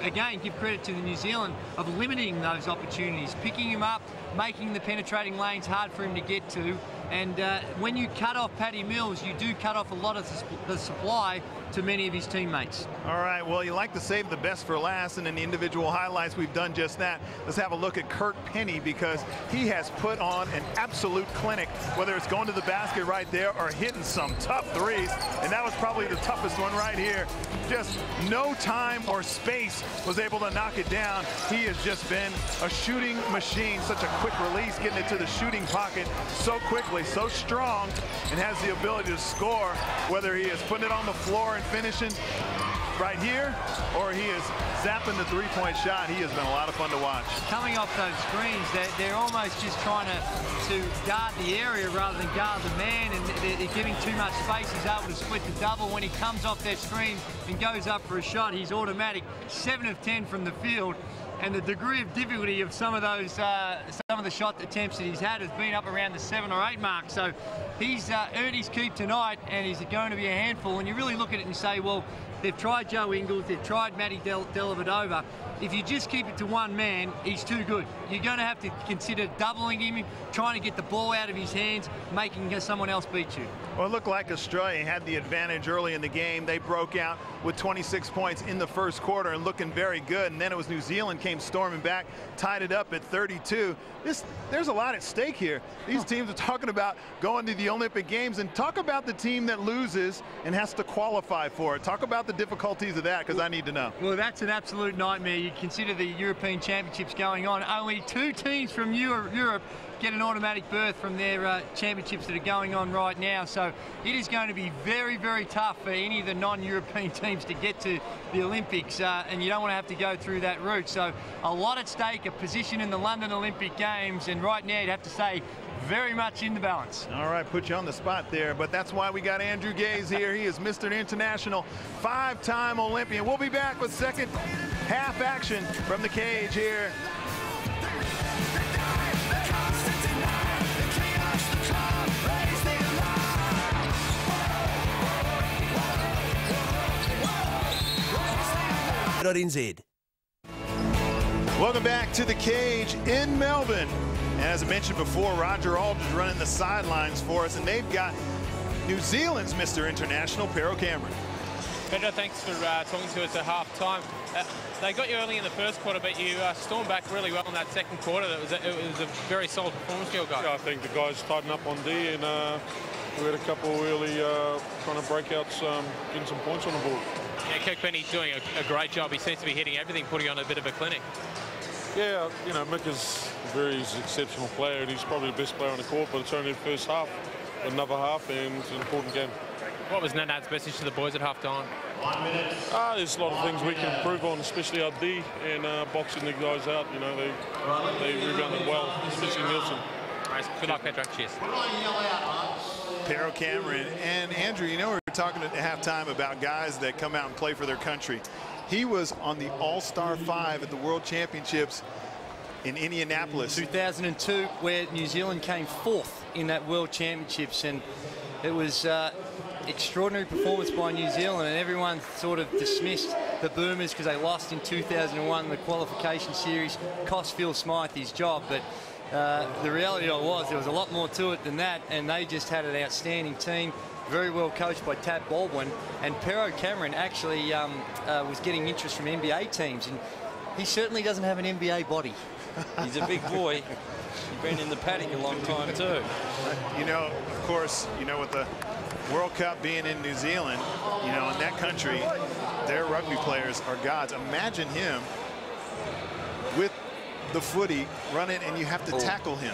again, give credit to the New Zealand of limiting those opportunities, picking him up, making the penetrating lanes hard for him to get to. And when you cut off Patty Mills, you do cut off a lot of the supply to many of his teammates. All right, well, you like to save the best for last, and in the individual highlights, we've done just that. Let's have a look at Kirk Penny, because he has put on an absolute clinic, whether it's going to the basket right there or hitting some tough threes, and that was probably the toughest one right here. Just no time or space was able to knock it down. He has just been a shooting machine, such a quick release, getting it to the shooting pocket so quickly, so strong, and has the ability to score, whether he is putting it on the floor and finishing right here, or he is zapping the three-point shot. He has been a lot of fun to watch. Coming off those screens, they're almost just trying to guard the area rather than guard the man, and they're giving too much space. He's able to split the double. When he comes off that screen and goes up for a shot, he's automatic. 7 of 10 from the field. And the degree of difficulty of some of those, some of the shot attempts that he's had has been up around the 7 or 8 mark. So he's earned his keep tonight, and he's going to be a handful. And you really look at it and say, well, they've tried Joe Ingles, they've tried Matty Dellavedova. If you just keep it to one man, he's too good. You're going to have to consider doubling him, trying to get the ball out of his hands, making someone else beat you. Well, it looked like Australia had the advantage early in the game. They broke out with 26 points in the first quarter and looking very good. And then it was New Zealand came storming back, tied it up at 32. There's a lot at stake here. These teams are talking about going to the Olympic Games, and talk about the team that loses and has to qualify for it. Talk about the difficulties of that, because I need to know. Well, that's an absolute nightmare. You consider the European Championships going on. Only 2 teams from Europe get an automatic berth from their championships that are going on right now. So it is going to be very, very tough for any of the non-European teams to get to the Olympics, and you don't want to have to go through that route. So a lot at stake, a position in the London Olympic Games, and right now you'd have to say very much in the balance. All right, put you on the spot there, but that's why we got Andrew Gaze here. He is Mr. International, 5-time Olympian. We'll be back with second half action from the cage here. NZ. Welcome back to the cage in Melbourne. And as I mentioned before, Roger Aldridge running the sidelines for us, and they've got New Zealand's Mr. International, Pero Cameron. Pedro, thanks for talking to us at half-time. They got you early in the first quarter, but you stormed back really well in that second quarter. It was a very solid performance for your guys. Yeah, I think the guys tightened up on D, and we had a couple early trying to break out getting some points on the board. Yeah, Kirk Penny's doing a great job. He seems to be hitting everything, putting on a bit of a clinic. Yeah, you know, Mick is a very exceptional player, and he's probably the best player on the court, but it's only the first half, another half, and it's an important game. What was Nanad's message to the boys at half-time? There's a lot of things we can improve on, especially our D and boxing the guys out. You know, they rebounded well, especially Nielsen. Nice. Good luck, Pedro. Cheers. Pero Cameron and Andrew, you know, we were talking at halftime about guys that come out and play for their country. He was on the All-Star 5 at the World Championships in Indianapolis. 2002, where New Zealand came 4th in that World Championships, and it was extraordinary performance by New Zealand, and everyone sort of dismissed the Boomers because they lost in 2001 in the qualification series, cost Phil Smythe his job, but the reality of it was there was a lot more to it than that, and they just had an outstanding team, very well coached by Tab Baldwin, and Pero Cameron actually was getting interest from NBA teams, and he certainly doesn't have an NBA body. He's a big boy. He's been in the paddock a long time too. You know, of course, you know, with the World Cup being in New Zealand, you know, in that country, their rugby players are gods. Imagine him with the footy running, and you have to tackle him.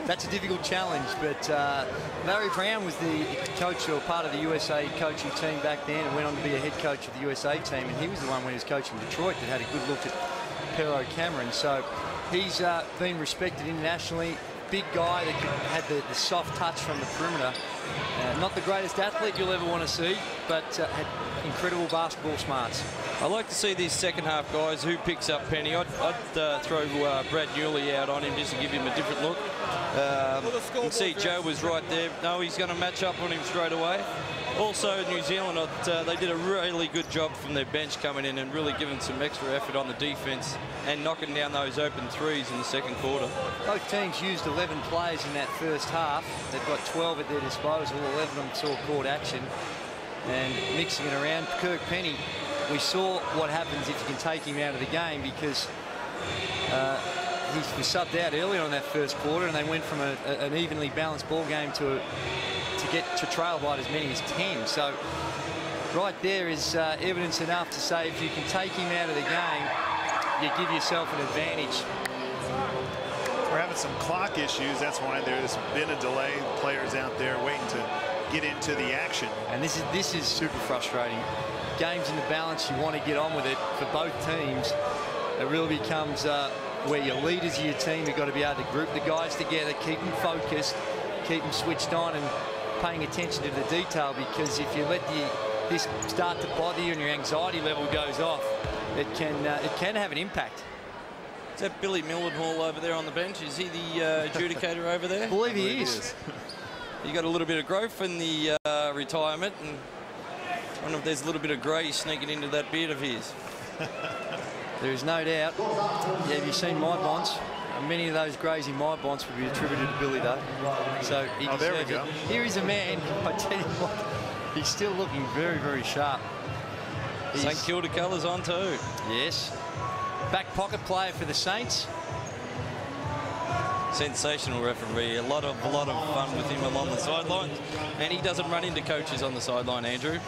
That's a difficult challenge, but Larry Brown was the coach or part of the USA coaching team back then, and went on to be a head coach of the USA team, and he was the one when he was coaching Detroit that had a good look at Pero Cameron. So he's been respected internationally. Big guy that had the soft touch from the perimeter. Not the greatest athlete you'll ever want to see, but had incredible basketball smarts. I like to see these second half guys. Who picks up Penny? I'd throw Brad Newley out on him just to give him a different look. You can see Joe was right there. No, he's going to match up on him straight away. Also, New Zealand, they did a really good job from their bench coming in and really giving some extra effort on the defense and knocking down those open threes in the second quarter. Both teams used 11 players in that first half. They've got 12 at their disposal. 11 of them saw court action. And mixing it around, Kirk Penny, we saw what happens if you can take him out of the game, because he was subbed out early on that first quarter, and they went from an evenly balanced ball game to get to trail by as many as 10. So right there is evidence enough to say if you can take him out of the game, you give yourself an advantage. We're having some clock issues. That's why there's been a delay. Players out there waiting to get into the action. And this is super frustrating. Games in the balance, you want to get on with it for both teams. It really becomes where your leaders of your team have got to be able to group the guys together, keep them focused, keep them switched on and paying attention to the detail, because if you let this start to bother you and your anxiety level goes off, it can have an impact. Is that Billy Millenhall over there on the bench? Is he the adjudicator over there? I believe he is. He got a little bit of growth in the retirement, and I wonder if there's a little bit of grey sneaking into that beard of his. There is no doubt. Yeah, have you seen my bonds? Many of those greys in my bonds would be attributed to Billy, though. So he there we go. Here is a man, I tell you what, he's still looking very, very sharp. St Kilda colours on too. Yes. Back pocket player for the Saints. sensational referee. A lot of fun with him along the sidelines, and he doesn't run into coaches on the sideline, Andrew.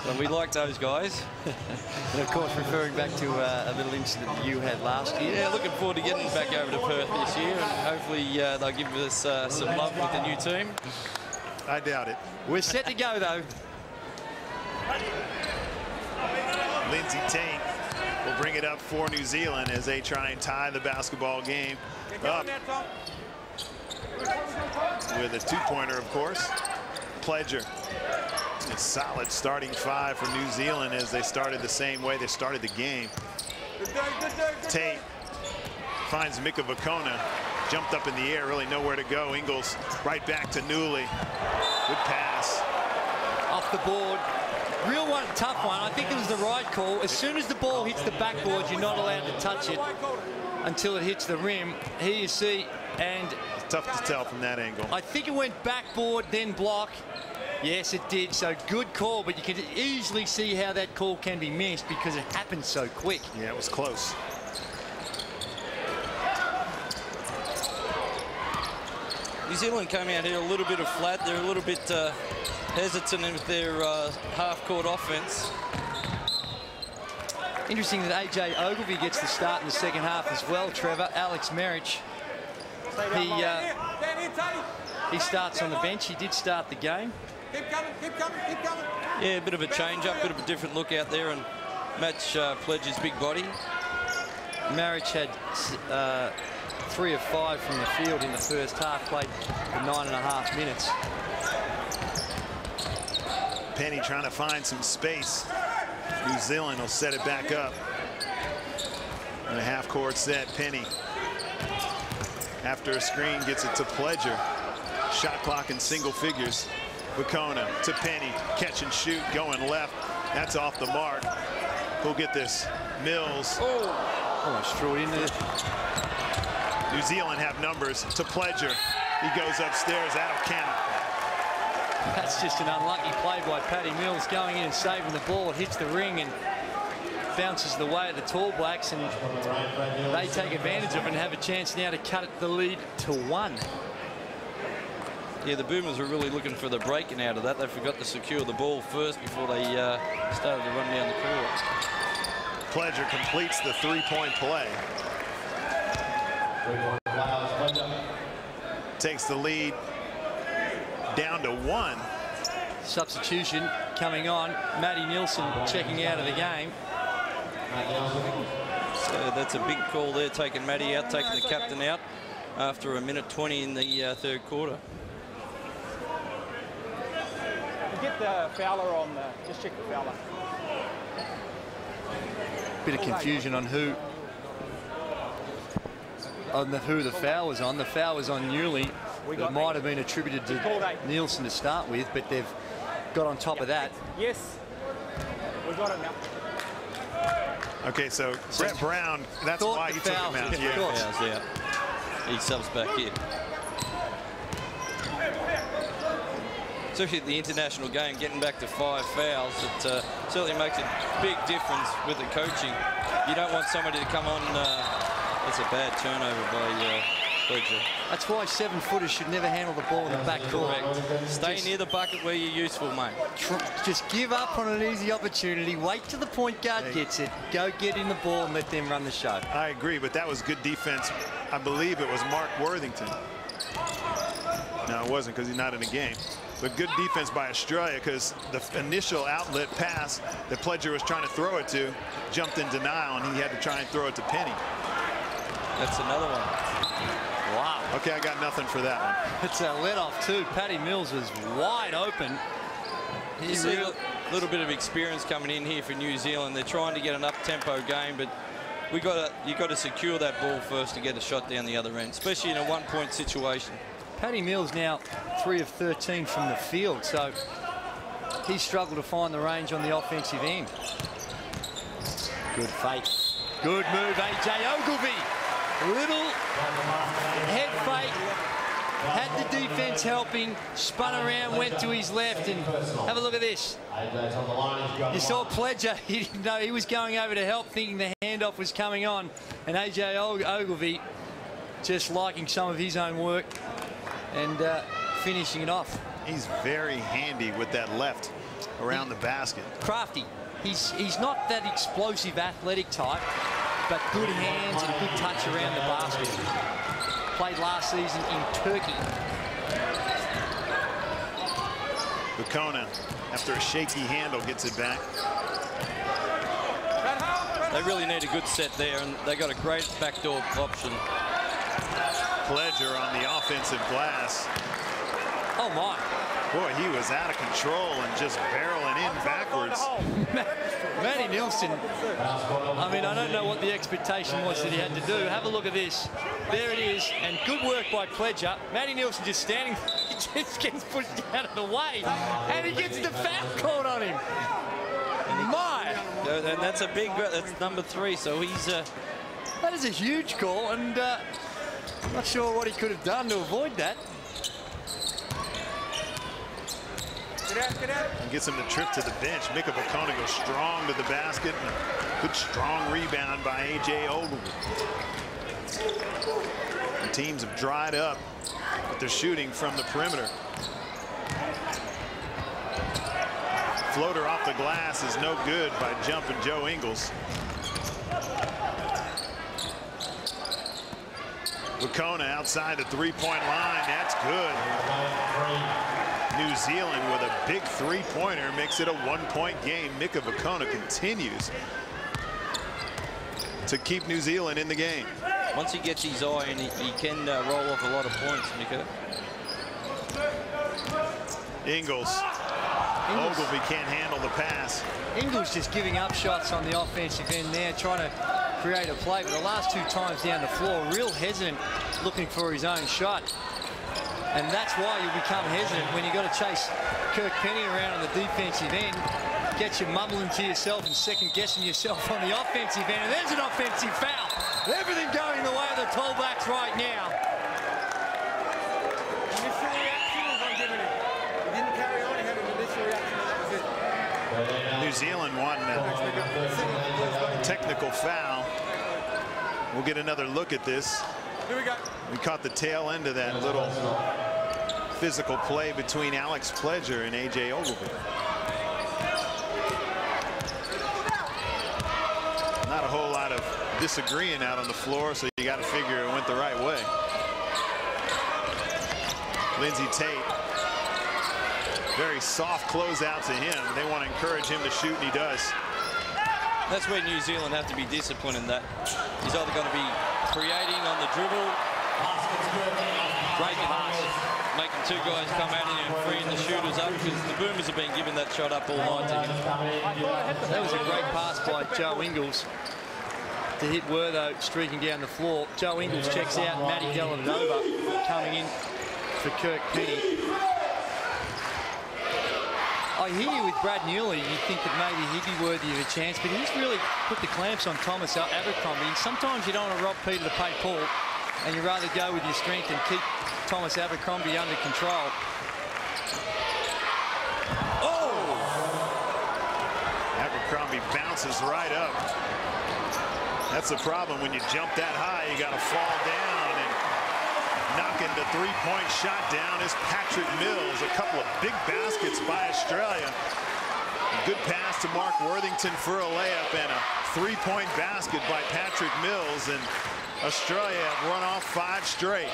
So we like those guys. And of course, referring back to a little incident that you had last year. Yeah, looking forward to getting back over to Perth this year, and hopefully they'll give us some love with the new team. I doubt it. We're set to go, though. Lindsay Tate will bring it up for New Zealand as they try and tie the basketball game up with a two-pointer, of course. Pledger. A solid starting five for New Zealand as they started the same way they started the game. Tate finds Mika Vakona. Jumped up in the air, really nowhere to go. Ingles right back to Newley. Good pass. Off the board. Real one, tough one. I think it was the right call. As soon as the ball hits the backboard, you're not allowed to touch it until it hits the rim. Here you see, and it's tough to tell from that angle. I think it went backboard, then block. Yes, it did. So good call, but you can easily see how that call can be missed because it happened so quick. Yeah, it was close. New Zealand came out here a little bit of flat. They're a little bit hesitant with their half-court offense. Interesting that AJ Ogilvie gets the start in the second half as well, Trevor. Alex Merich, he starts on the bench. He did start the game. Keep coming, keep coming, keep coming. Yeah, a bit of a change-up, bit of a different look out there and match Pledger's big body. Merich had 3 of 5 from the field in the first half, played for 9.5 minutes. Penny trying to find some space. New Zealand will set it back up. And a half-court set. Penny, after a screen, gets it to Pledger. Shot clock in single figures. Vakona to Penny. Catch and shoot, going left. That's off the mark. Who'll get this? Mills. Oh, almost threw it into the... New Zealand have numbers to Pledger. He goes upstairs, that'll count. That's just an unlucky play by Paddy Mills, going in and saving the ball. It hits the ring and bounces the way of the Tall Blacks, and they take advantage of it and have a chance now to cut the lead to 1. Yeah, the Boomers were really looking for the breaking out of that. They forgot to secure the ball first before they started to run down the court. Pledger completes the three-point play. Takes the lead down to 1. Substitution coming on. Matty Nielsen checking out of the game. So that's a big call there, taking Matty out, taking the captain out after 1:20 in the third quarter. Get the Fowler on the, just check the Fowler. Bit of confusion on who the foul was on. The foul was on Newley. It might have been attributed to Nielsen to start with, but they've got on top of that. Yes, we got it now. Okay, so Brett Brown, that's why he took him out. Yeah, Fouls out. He subs back here. Especially at the international game, getting back to 5 fouls, it certainly makes a big difference with the coaching. You don't want somebody to come on. That's a bad turnover by Pledger. That's why 7-footers should never handle the ball in the back court. Stay near the bucket where you're useful, mate. Just give up on an easy opportunity. Wait till the point guard gets it. Go get in the ball and let them run the show. I agree, but that was good defense. I believe it was Mark Worthington. No, it wasn't, because he's not in the game. But good defense by Australia, because the initial outlet pass that Pledger was trying to throw it to jumped in denial, and he had to try and throw it to Penny. That's another one. Wow. Okay, I got nothing for that one. It's a let-off, too. Paddy Mills was wide open. You see a little bit of experience coming in here for New Zealand. They're trying to get an up-tempo game, but you got to secure that ball first to get a shot down the other end, especially in a one-point situation. Paddy Mills now 3 of 13 from the field, so he struggled to find the range on the offensive end. Good fake. Good move, AJ Ogilvie. Little head fake. Had the defense helping, spun around, went to his left, and have a look at this. You saw Pledger, he didn't know he was going over to help, thinking the handoff was coming on, and AJ Ogilvie just liking some of his own work and finishing it off. He's very handy with that left around the basket. Crafty. He's not that explosive athletic type, but good hands and good touch around the basket. Played last season in Turkey. Bukona, after a shaky handle, gets it back. They really need a good set there, and they got a great backdoor option. Pledger on the offensive glass. Oh my. Boy, he was out of control and just barreling in backwards. Matty Nielsen, I mean, I don't know what the expectation was that he had to do. Have a look at this. There it is, and good work by Pledger. Matty Nielsen just standing, he just gets pushed out of the way, and he gets the foul called on him. My! And that's a big, that's number 3, so he's... That is a huge call, and not sure what he could have done to avoid that. And gets him the trip to the bench. Mika Bukona goes strong to the basket. And a good strong rebound by A.J. Ogilvy. The teams have dried up, but they're shooting from the perimeter. Floater off the glass is no good by jumping Joe Ingles. Bukona outside the three-point line. That's good. New Zealand with a big three-pointer makes it a one-point game. Mika Bukona continues to keep New Zealand in the game. Once he gets his eye in, he can roll off a lot of points, Mika. Ingles. Ogilvy can't handle the pass. Ingles just giving up shots on the offensive end there, trying to create a play. But the last 2 times down the floor, real hesitant, looking for his own shot. And that's why you become hesitant when you've got to chase Kirk Penny around on the defensive end. Get you mumbling to yourself and second-guessing yourself on the offensive end. And there's an offensive foul. Everything going the way of the Tall Blacks right now. Initial reaction was ungiven. He didn't carry on. He had an initial reaction, and that was it. New Zealand won a technical foul. We'll get another look at this. Here we go. We caught the tail end of that little physical play between Alex Pledger and A.J. Ogilvy. Not a whole lot of disagreeing out on the floor, so you got to figure it went the right way. Lindsey Tate, very soft closeout to him. They want to encourage him to shoot, and he does. That's where New Zealand have to be disciplined in that. He's either going to be creating on the dribble, great pass, making 2 guys come at him and freeing the shooters up, because the Boomers have been giving that shot up all night to him. That was a great pass by Joe Ingles to hit Wertho streaking down the floor. Joe Ingles checks out. Matty Dellavedova coming in for Kirk Penny. I hear you with Brad Newley. You think that maybe he'd be worthy of a chance, but he's really put the clamps on Thomas Abercrombie. And sometimes you don't want to rob Peter to pay Paul, and you'd rather go with your strength and keep Thomas Abercrombie under control. Oh! Abercrombie bounces right up. That's the problem when you jump that high. You got to fall down, and knocking the three-point shot down is Patrick Mills. A couple of big baskets by Australia. A good pass to Mark Worthington for a layup, and a three-point basket by Patrick Mills, and Australia have run off 5 straight.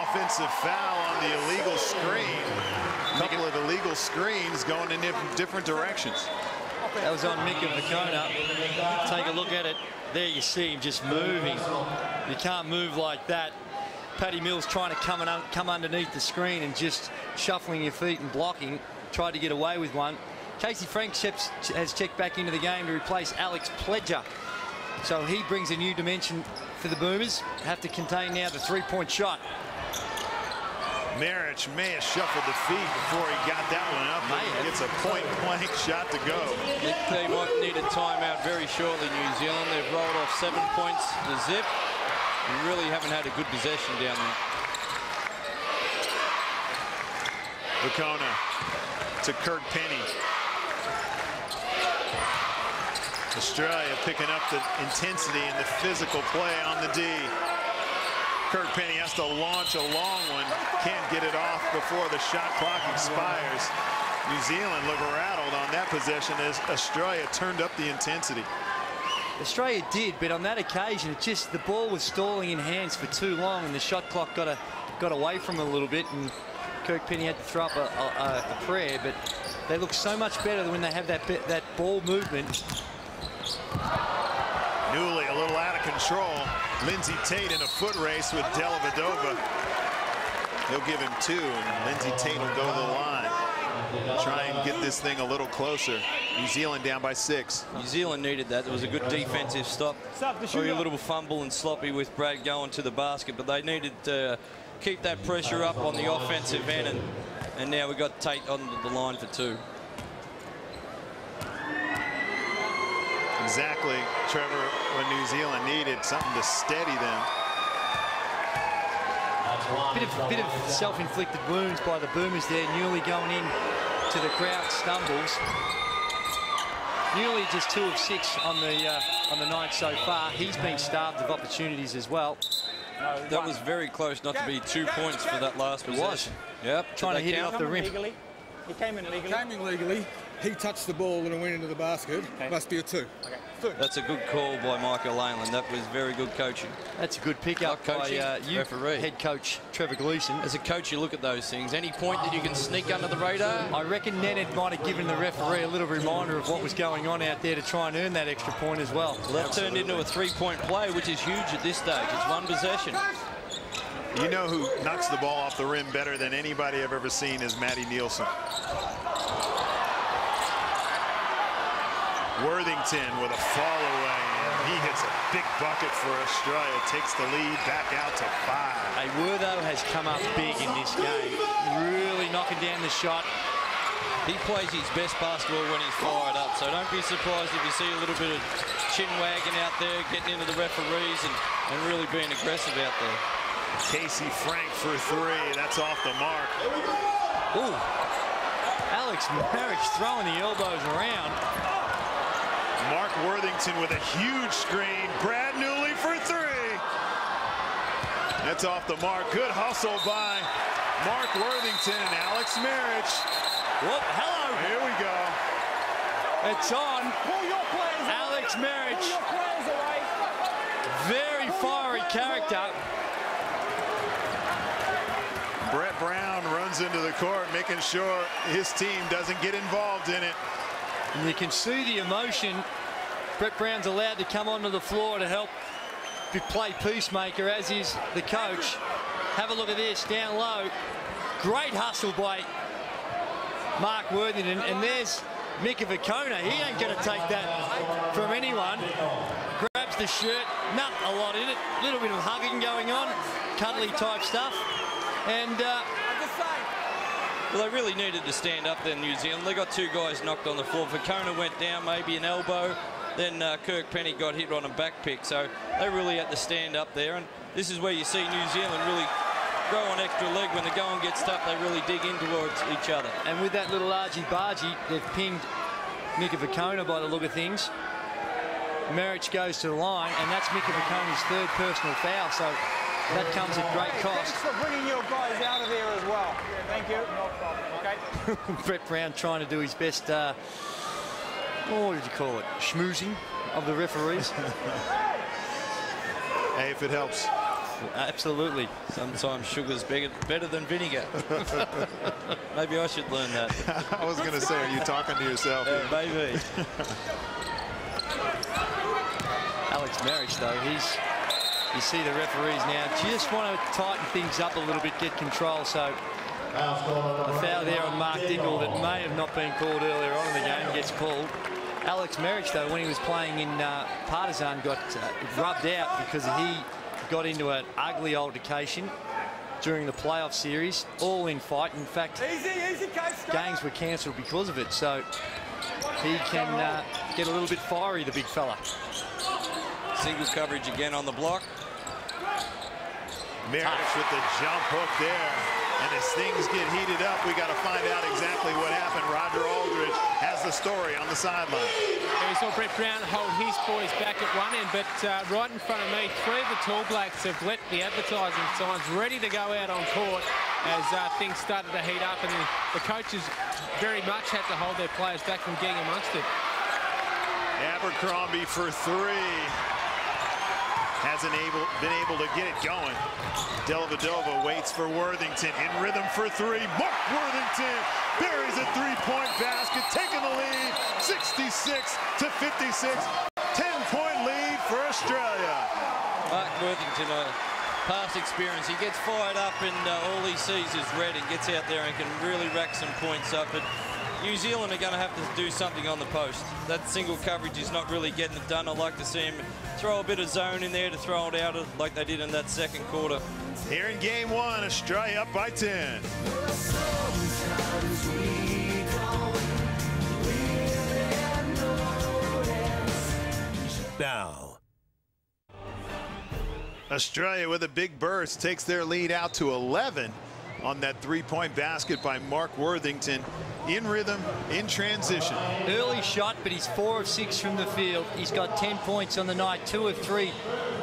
Offensive foul on the illegal screen. A couple of illegal screens going in different directions. That was on Mika Bukona. Take a look at it. There you see him just moving. You can't move like that. Paddy Mills trying to come underneath the screen and just shuffling your feet and blocking. Tried to get away with one. Casey Franks has checked back into the game to replace Alex Pledger. So he brings a new dimension for the Boomers. Have to contain now the three-point shot. Marich may have shuffled the feet before he got that one up. He gets a point-blank shot to go. They might need a timeout very shortly, New Zealand. They've rolled off 7 points to zip. And really haven't had a good possession down there. Bukona to Kirk Penny. Australia picking up the intensity and the physical play on the D. Kirk Penny has to launch a long one. Can't get it off before the shot clock expires. New Zealand look rattled on that possession as Australia turned up the intensity. Australia did, but on that occasion, it just the ball was stalling in hands for too long, and the shot clock got away from them a little bit, and Kirk Penny had to throw up a prayer. But they look so much better when they have that ball movement. Newley a little out of control. Lindsay Tate in a foot race with Dellavedova. He'll give him 2, and Lindsay Tate will go to the line. Try and get this thing a little closer. New Zealand down by 6. New Zealand needed that. There was a good defensive stop. Probably a little fumble and sloppy with Brad going to the basket, but they needed to keep that pressure up on the offensive end, and now we've got Tate on the line for 2. Exactly, Trevor, what New Zealand needed, something to steady them. Bit of self-inflicted wounds by the Boomers there. Newley going in to the crowd stumbles. Newley just 2 of 6 on the night so far. He's been starved of opportunities as well. That was very close not to be 2 points for that last possession. Yep. Trying to hit it off the rim. He came in legally. Came in legally. He touched the ball and it went into the basket. Okay. Must be a 2. Okay. That's a good call by Michael Leyland. That was very good coaching. That's a good pickup by referee. Head coach Trevor Gleeson. As a coach, you look at those things. Any point that you can sneak under the radar? I reckon Nenad might have given the referee a little reminder of what was going on out there to try and earn that extra point as well. Well, that turned into a 3-point play, which is huge at this stage. It's 1 possession. You know who knocks the ball off the rim better than anybody I've ever seen is Matty Nielsen. Worthington with a fall away, and he hits a big bucket for Australia, takes the lead back out to 5. Hey, Wortho has come up big in this game, really knocking down the shot. He plays his best basketball when he's fired up, so don't be surprised if you see a little bit of chin wagging out there, getting into the referees and really being aggressive out there. Casey Frank for 3, that's off the mark. Ooh, Alex Marriage throwing the elbows around. Mark Worthington with a huge screen. Brad Newley for 3. That's off the mark. Good hustle by Mark Worthington and Alex Marriage. Whoop, hello. Here we go. It's on. Pull your players Alex Marriage. Pull your players away. Very fiery character. Brett Brown runs into the court, making sure his team doesn't get involved in it. And you can see the emotion. Brett Brown's allowed to come onto the floor to help play peacemaker, as is the coach. Have a look at this, down low. Great hustle by Mark Worthington. And there's Mika Vicona. He ain't going to take that from anyone. Grabs the shirt, not a lot in it. A little bit of hugging going on, cuddly type stuff. And well, they really needed to stand up there, New Zealand. They got 2 guys knocked on the floor. Vicona went down, maybe an elbow. Then Kirk Penny got hit on a back pick. So they really had to stand up there. And this is where you see New Zealand really grow an extra leg. When the going gets tough, they really dig in towards each other. And with that little argy-bargy, they've pinged Mika Vicona by the look of things. Marriage goes to the line, and that's Mika Vicona's 3rd personal foul. So that comes at great cost. Thanks for bringing your guys out of there as well. Thank you. No problem. Okay. Brett Brown trying to do his best, what did you call it? Schmoozing of the referees. Hey, if it helps. Absolutely. Sometimes sugar's better than vinegar. Maybe I should learn that. I was going to say, are you talking to yourself? Maybe. Alex Marriage, though, you see the referees now just want to tighten things up a little bit, get control. So a foul there on Mark Dingle that may have not been called earlier on in the game gets called. Alex Marriage, though, when he was playing in Partizan, got rubbed out because he got into an ugly altercation during the playoff series, all in fight. In fact, games were cancelled because of it. So he can get a little bit fiery, the big fella. Single coverage again on the block. Marriage with the jump hook there. And as things get heated up, we got to find out exactly what happened. Roger Aldridge has the story on the sideline. Yeah, we saw Brett Brown hold his boys back at one end, but right in front of me, 3 of the Tall Blacks have let the advertising signs ready to go out on court as things started to heat up, and the coaches very much had to hold their players back from getting amongst it. Abercrombie for 3. Hasn't been able to get it going. Dellavedova waits for Worthington in rhythm for 3. Mark Worthington buries a 3-point basket, taking the lead, 66-56. 10-point lead for Australia. Mark Worthington, past experience, he gets fired up and all he sees is red and gets out there and can really rack some points up. But New Zealand are going to have to do something on the post. That single coverage is not really getting it done. I'd like to see him throw a bit of zone in there to throw it out like they did in that second quarter. Here in game 1, Australia up by 10. Now, Australia with a big burst takes their lead out to 11 on that 3-point basket by Mark Worthington. In rhythm, in transition. Early shot, but he's 4 of 6 from the field. He's got 10 points on the night, 2 of 3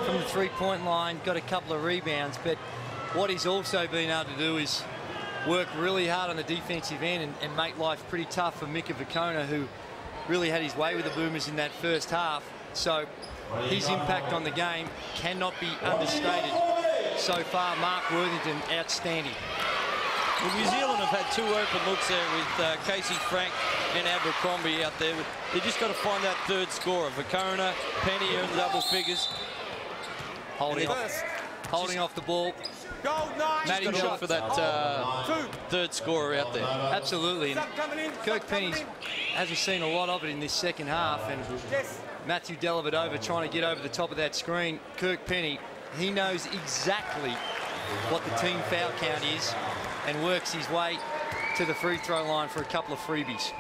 from the 3-point line, got a couple of rebounds. But what he's also been able to do is work really hard on the defensive end and make life pretty tough for Mika Vukona, who really had his way with the Boomers in that first half. So his impact on the game cannot be understated. So far, Mark Worthington, outstanding. Well, New Zealand have had 2 open looks there with Casey Frank and Abercrombie out there. They just got to find that third scorer. Vukona, Penny in double figures. Holding off the ball. Matty got to look for that third scorer out there. Absolutely. And Kirk Penny hasn't seen a lot of it in this second half. And Matthew Dellavedova trying to get over the top of that screen. Kirk Penny, he knows exactly what the team foul count is and works his way to the free throw line for a couple of freebies.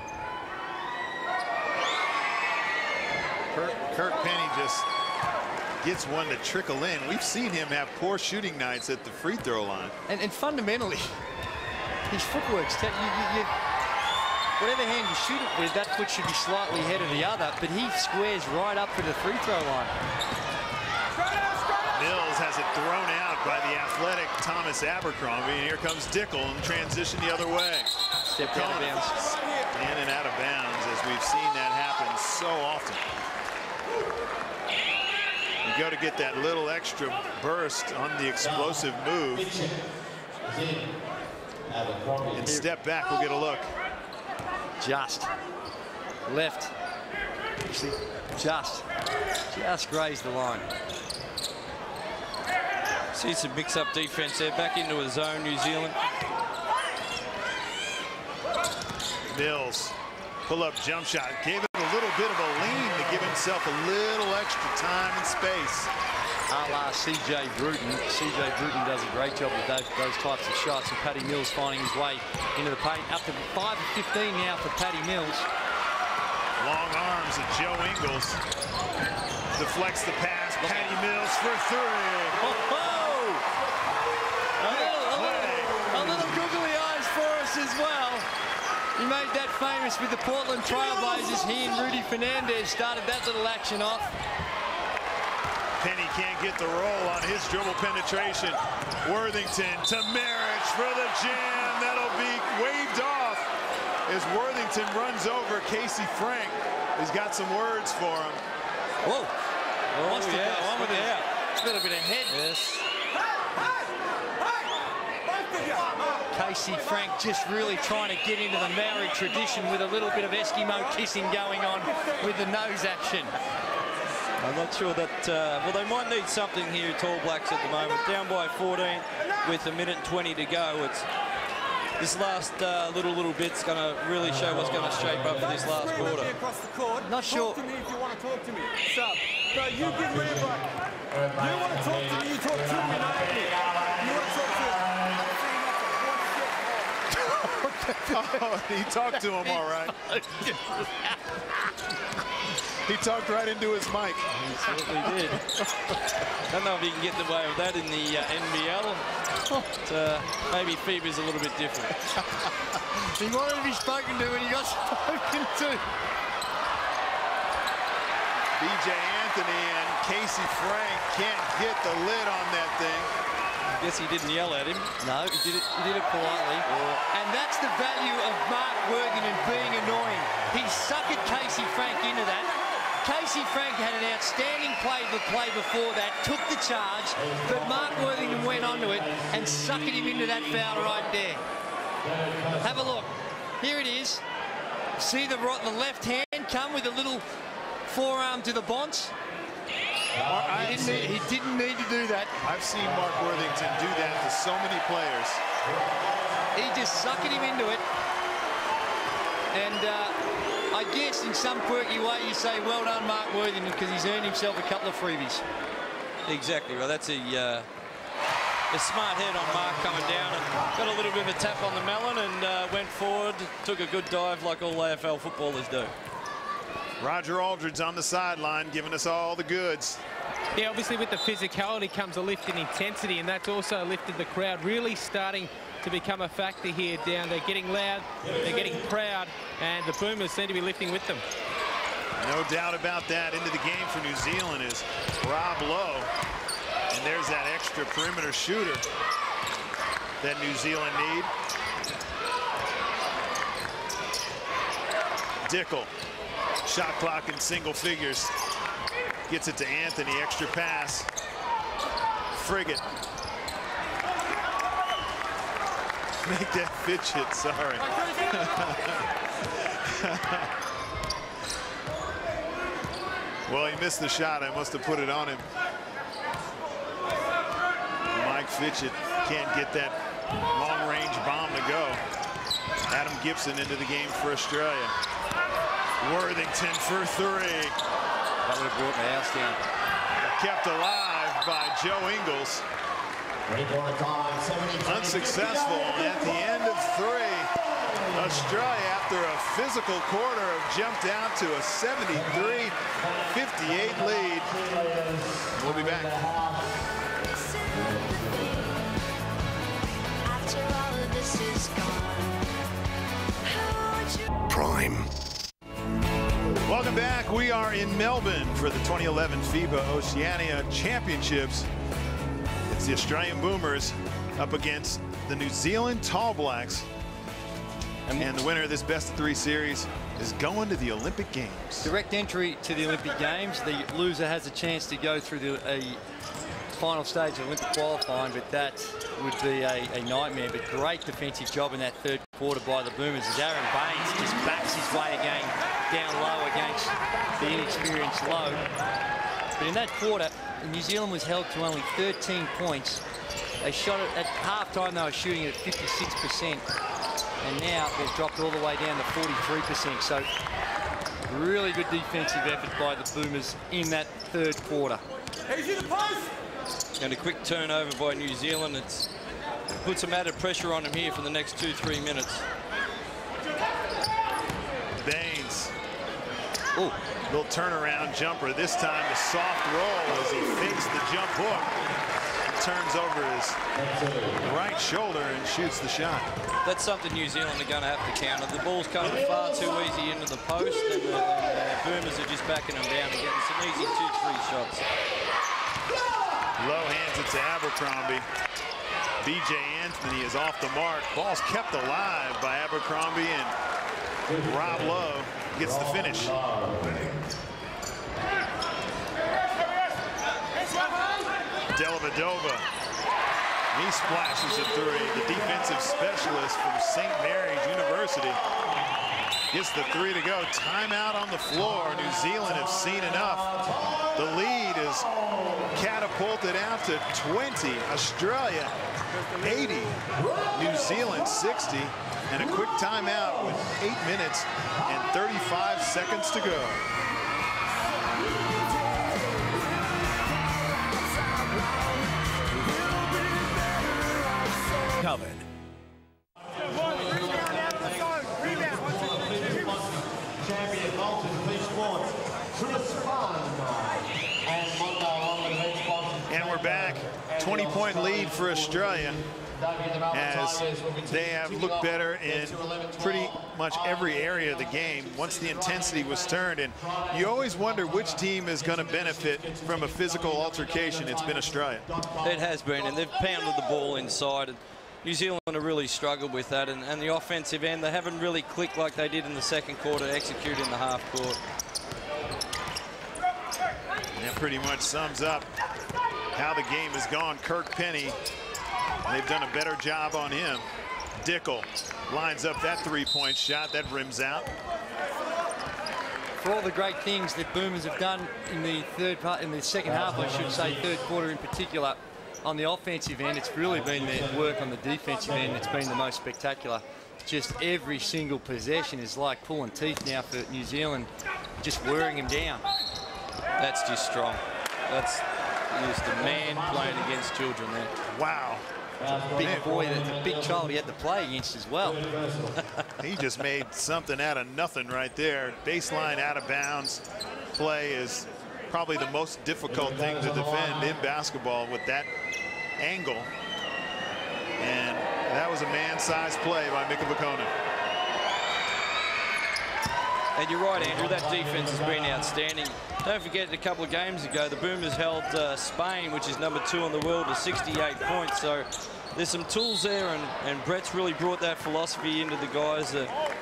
Kirk Penny just gets one to trickle in. We've seen him have poor shooting nights at the free throw line. And fundamentally, his footwork's whatever hand you shoot it with, that foot should be slightly ahead of the other, but he squares right up for the free throw line. Mills has it thrown out by the athletic Thomas Abercrombie, and here comes Dickel in transition the other way. Stepped out of bounds. In and out of bounds, as we've seen that happen so often. You go to get that little extra burst on the explosive move. And step back, we'll get a look. Just left. Just grazed the line. See some mix-up defense there. Back into a zone, New Zealand. Mills, pull-up jump shot. Gave it a little bit of a lean to give himself a little extra time and space. A la C.J. Bruton. C.J. Bruton does a great job with those types of shots, and Paddy Mills finding his way into the paint. Up to 5 of 15 now for Paddy Mills. Long arms of Joe Ingles. Deflects the pass. Paddy Mills for 3. A little googly eyes for us as well. He made that famous with the Portland Trailblazers. He and Rudy Fernandez started that little action off. Penny can't get the roll on his dribble penetration. Worthington to Marich for the jam. That'll be waved off as Worthington runs over Casey Frank. He's got some words for him. Whoa. Oh, yeah, with it. It's got a bit of head. Yes. Casey Frank just really trying to get into the Maori tradition with a little bit of Eskimo kissing going on with the nose action. I'm not sure that, well, they might need something here, Tall Blacks, at the moment. Down by 14 with 1:20 to go. It's this last little bit's going to really show what's going to shape up for this last quarter. Not sure. Talk to me if you want to talk to me. Sub. No, you give me a break. You want to talk to me, you talk to me, not me. You want to talk to me. Oh, he talked to him all right. He talked right into his mic. He certainly did. Don't know if he can get away with that in the NBL. But, maybe FIBA's a little bit different. He wanted to be spoken to when he got spoken to. BJ Anthony and Casey Frank can't get the lid on that thing. I guess he didn't yell at him. No, he did it politely. And that's the value of Mark Worthington being annoying. He suckered Casey Frank into that. Casey Frank had an outstanding play before that, took the charge, but Mark Worthington went onto it and suckered him into that foul right there. Have a look. Here it is. See the left hand come with a little forearm to the bonce? He didn't need to do that. I've seen Mark Worthington do that to so many players. He just suckered him into it. And I guess in some quirky way you say, well done, Mark Worthington, because he's earned himself a couple of freebies. Exactly. Well, that's a smart head on Mark coming down and got a little bit of a tap on the melon and went forward, took a good dive like all AFL footballers do. Roger Aldridge on the sideline giving us all the goods. Yeah, obviously with the physicality comes a lift in intensity, and that's also lifted the crowd, really starting to become a factor here down. They're getting loud, they're getting proud, and the Boomers seem to be lifting with them. No doubt about that. Into the game for New Zealand is Rob Lowe. And there's that extra perimeter shooter that New Zealand need. Dickel, shot clock in single figures. Gets it to Anthony, extra pass. Frigate. Make that fidget, sorry. Well, he missed the shot. I must have put it on him. Mike Fitchett can't get that long-range bomb to go. Adam Gibson into the game for Australia. Worthington for three. That would have brought the house down. Kept alive by Joe Ingles. Unsuccessful at the end of three. Australia, after a physical quarter, have jumped out to a 73-58 lead. We'll be back. Prime. Welcome back. We are in Melbourne for the 2011 FIBA Oceania Championships. It's the Australian Boomers up against the New Zealand Tall Blacks. And the winner of this best-of-3 series is going to the Olympic Games. Direct entry to the Olympic Games. The loser has a chance to go through a final stage of Olympic qualifying, but that would be a nightmare. But great defensive job in that third quarter by the Boomers as Aaron Baines just backs his way again down low against the inexperienced Lowe. But in that quarter, New Zealand was held to only 13 points. They shot it at halftime, they were shooting at 56%. And now they've dropped all the way down to 43%. So really good defensive effort by the Boomers in that third quarter. And a quick turnover by New Zealand. It's put some added pressure on him here for the next 2-3 minutes. Baines. Ooh, little turnaround jumper. This time a soft roll as he fakes the jump hook. Turns over his right shoulder and shoots the shot. That's something New Zealand are going to have to counter. The ball's coming far too easy into the post, and the Boomers are just backing them down and getting some easy 2-3 shots. Lowe hands it to Abercrombie. BJ Anthony is off the mark. Ball's kept alive by Abercrombie, and Rob Lowe gets the finish. Dellavedova. He splashes a three. The defensive specialist from St. Mary's University gets the three to go. Timeout on the floor. New Zealand have seen enough. The lead is catapulted out to 20. Australia 80. New Zealand 60. And a quick timeout with 8 minutes and 35 seconds to go. Covered. And we're back. 20-point lead for Australia, as they have looked better in pretty much every area of the game once the intensity was turned. And you always wonder which team is going to benefit from a physical altercation. It's been Australia. It has been, and they've pounded the ball inside. And New Zealand have really struggled with that, and the offensive end, they haven't really clicked like they did in the second quarter, execute in the half court. And that pretty much sums up how the game has gone. Kirk Penny, they've done a better job on him. Dickel lines up that three-point shot that rims out. For all the great things that Boomers have done in the second half, I should say, third quarter in particular, on the offensive end, it's really been their work on the defensive end that's been the most spectacular. Just every single possession is like pulling teeth now for New Zealand, just wearing them down. That's just strong. That's just a man playing against children there. Wow. Big boy, that's a big child he had to play against as well. He just made something out of nothing right there. Baseline out of bounds play is probably the most difficult thing to defend in basketball with that angle. And that was a man-sized play by Mika Vakona. And you're right, Andrew, that defense has been outstanding. Don't forget, a couple of games ago, the Boomers held Spain, which is number 2 in the world, to 68 points. So there's some tools there, and Brett's really brought that philosophy into the guys,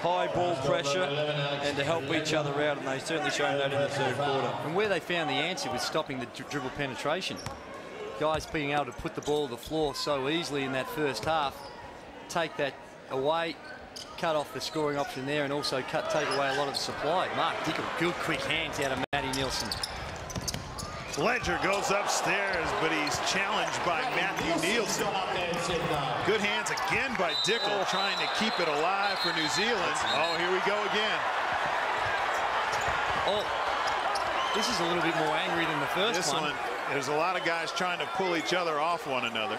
high ball pressure and to help each other out, and they certainly shown that in the third quarter. And where they found the answer was stopping the dribble penetration. Guys being able to put the ball to the floor so easily in that first half, take that away, cut off the scoring option there, and also take away a lot of the supply. Mark Dickel, good quick hands out of Matty Nielsen. Ledger goes upstairs, but he's challenged by Matthew Nielsen. Good hands again by Dickel, trying to keep it alive for New Zealand. Oh, here we go again. Oh, this is a little bit more angry than the first one. There's a lot of guys trying to pull each other off one another.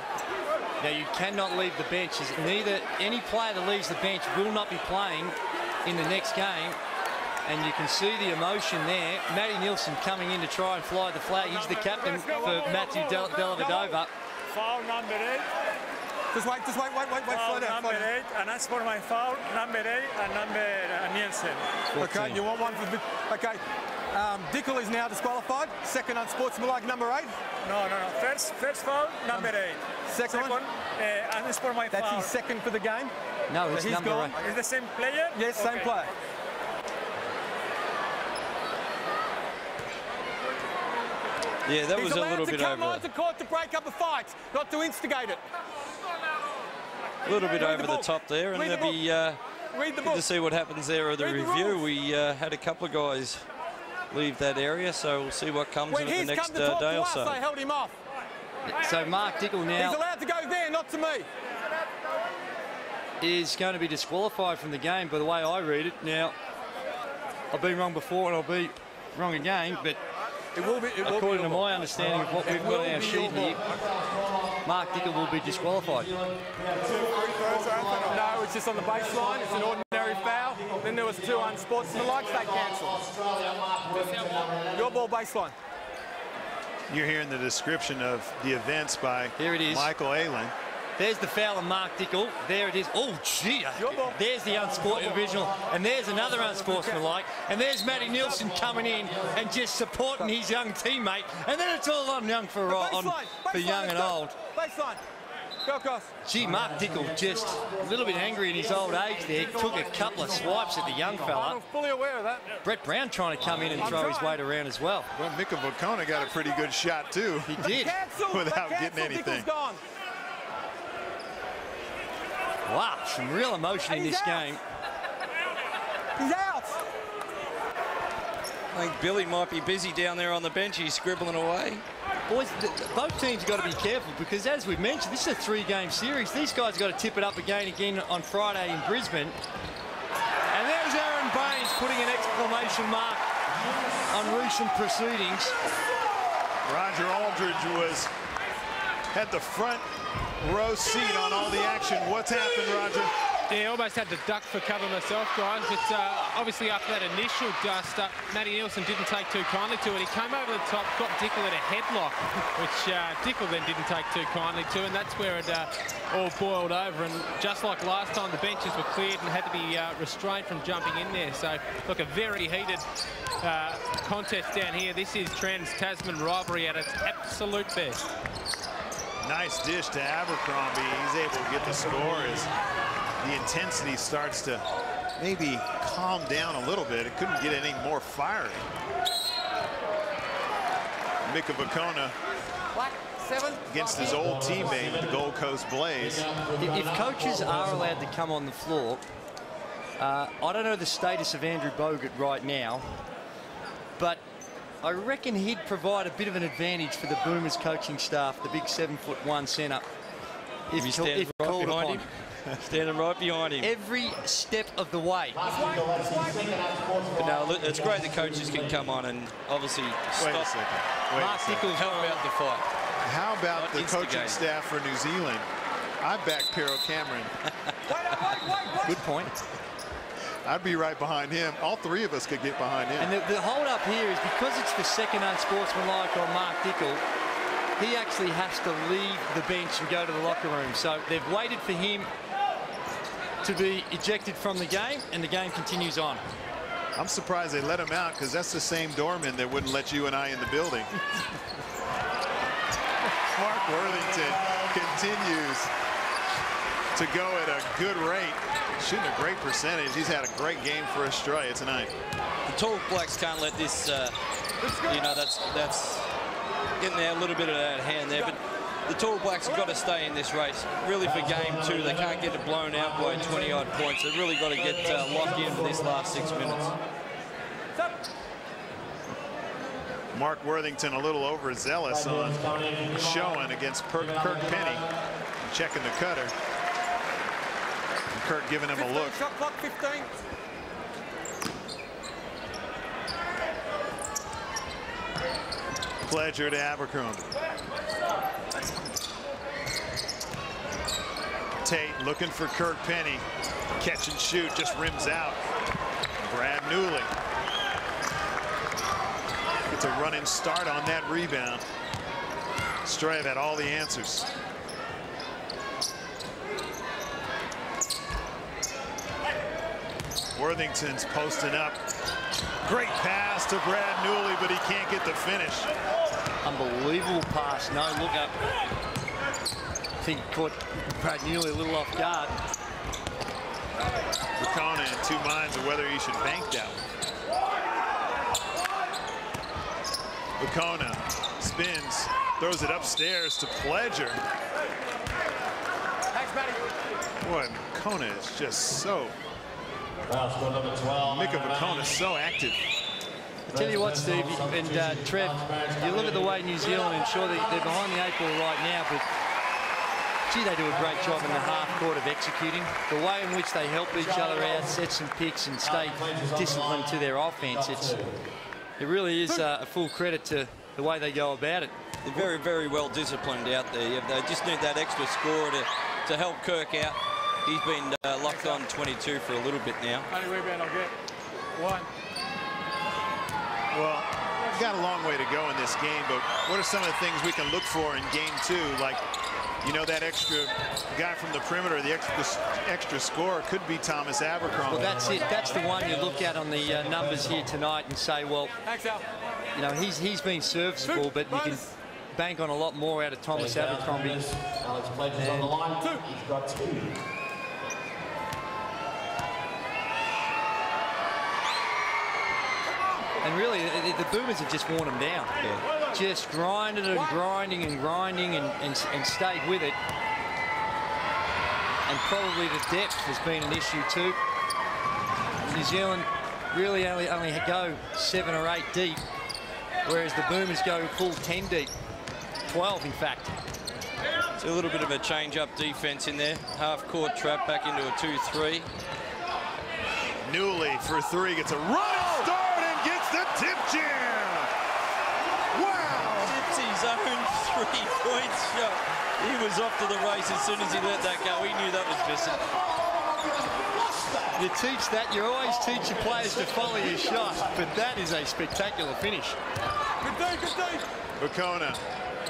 Now, you cannot leave the bench. Neither any player that leaves the bench will not be playing in the next game. And you can see the emotion there. Matty Nielsen coming in to try and fly the flag. He's the captain for Matthew Dellavedova. Foul number 8. Just wait, slow down. Number 8, and that's for my foul, number 8 and number Nielsen. 14. Okay, you want one for the... Okay, Dickel is now disqualified. Second unsportsmanlike, number 8. No. First foul, number 8. Second one? And it's for my foul. That's his second for the game. No, it's he's number 8. Is the same player? Yes, same player. Yeah, that was a little bit over. He's allowed to come onto court to break up a fight, not to instigate it. A little bit over the top there, and there'll be good to see what happens there at the review. We had a couple of guys leave that area, so we'll see what comes in the next day or so. They held him off. So Mark Dickel now... He's allowed to go there, not to me. ...is going to be disqualified from the game by the way I read it. Now, I've been wrong before and I'll be wrong again, but according to my understanding of what we've got on our sheet here, Mark Dickel will be disqualified. No, it's just on the baseline. It's an ordinary foul. Then there was 2 unsportsmanlike. They cancelled. Your ball baseline. You're hearing the description of the events by Michael Aylen. There's the foul of Mark Dickel. There it is. Oh, gee. There's the original. And there's another unsportsmanlike. And there's Matty Nielsen coming in and just supporting his young teammate. And then it's all on young for young and old. Baseline. Go across. Gee, Mark Dickel just a little bit angry in his old age there. Took a couple of swipes at the young fella. I'm fully aware of that. Brett Brown trying to come in and throw his weight around as well. Well, Mika Vakona got a pretty good shot too. He did. Without getting anything. Gone. Wow, some real emotion in this game. He's out. I think Billy might be busy down there on the bench. He's scribbling away. Boys, both teams have got to be careful because, as we've mentioned, this is a 3-game series. These guys have got to tip it up again on Friday in Brisbane. And there's Aaron Baines putting an exclamation mark on recent proceedings. Roger Aldridge had the front row seat on all the action. What's happened, Roger? Yeah, almost had to duck for cover myself, guys. But obviously after that initial dust, Matty Nielsen didn't take too kindly to it. He came over the top, got Dickel at a headlock, which Dickel then didn't take too kindly to, and that's where it all boiled over. And just like last time, the benches were cleared and had to be restrained from jumping in there. So, look, a very heated contest down here. This is Trans-Tasman rivalry at its absolute best. Nice dish to Abercrombie. He's able to get the score as the intensity starts to maybe calm down a little bit. It couldn't get any more fiery. Mika Vakona against his old teammate with the Gold Coast Blaze. If coaches are allowed to come on the floor, I don't know the status of Andrew Bogut right now, but I reckon he'd provide a bit of an advantage for the Boomers coaching staff, the big 7'1" centre. If called upon. Standing right behind him. Every step of the way. But no, look, it's great the coaches can come on and obviously stop. Wait a second. Mark Nichols, how about the fight? How about Not the coaching instigating. staff for New Zealand? I back Pero Cameron. Good point. I'd be right behind him. All three of us could get behind him. And the hold up here is because it's the second unsportsmanlike on Mark Dickel, he actually has to leave the bench and go to the locker room. So they've waited for him to be ejected from the game, and the game continues on. I'm surprised they let him out, because that's the same doorman that wouldn't let you and I in the building. Mark Worthington continues to go at a good rate, shooting a great percentage. He's had a great game for Australia tonight. The Tall Blacks can't let this, you know, that's getting there a little bit out of hand there, but the Tall Blacks have got to stay in this race. Really for game two, they can't get it blown out by 20-odd points. They've really got to get locked in for this last 6 minutes. Mark Worthington a little overzealous on showing against Kirk Penny, checking the cutter. And Kirk giving him a look. Shot clock 15. Pleasure to Abercrombie. Tate looking for Kirk Penny. Catch and shoot, just rims out. Brad Newley gets a running start on that rebound. Strav had all the answers. Worthington's posting up. Great pass to Brad Newley, but he can't get the finish. Unbelievable pass. No look up. I think he caught Brad Newley a little off guard. Vakona in two minds of whether he should bank that one. Vakona spins, throws it upstairs to Pledger. Thanks, Matty. Boy, Vakona is just so. Mika Vakona is so active. I tell you what, Steve and Trev, you look at the way New Zealand, and sure they're behind the 8 ball right now, but gee, they do a great job in the half court of executing. The way in which they help each other out, set some picks, and stay disciplined to their offense. It really is a full credit to the way they go about it. They're very, very well disciplined out there. They just need that extra score to help Kirk out. He's been locked on 22 for a little bit now. Only rebound I'll get. One. Well, we've got a long way to go in this game, but what are some of the things we can look for in game two? Like, you know, that extra guy from the perimeter, the extra scorer could be Thomas Abercrombie. Well, that's it. That's the one you look at on the numbers here tonight and say, well, you know, he's been serviceable, but you can bank on a lot more out of Thomas Abercrombie. Alex Pledger's on the line. He's got 2. And really, the Boomers have just worn them down. Yeah. Just grinded and grinding and grinding and stayed with it. And probably the depth has been an issue too. New Zealand really only go 7 or 8 deep, whereas the Boomers go full 10 deep. 12, in fact. It's a little bit of a change-up defense in there. Half-court trap back into a 2-3. Newley for 3 gets a running start. The tip jam! Wow! Tipsy's own 3-point shot. He was off to the race as soon as he let that go. He knew that was missing. You teach that, you always teach your players to follow your shot, but that is a spectacular finish. Good day, good day. Bacona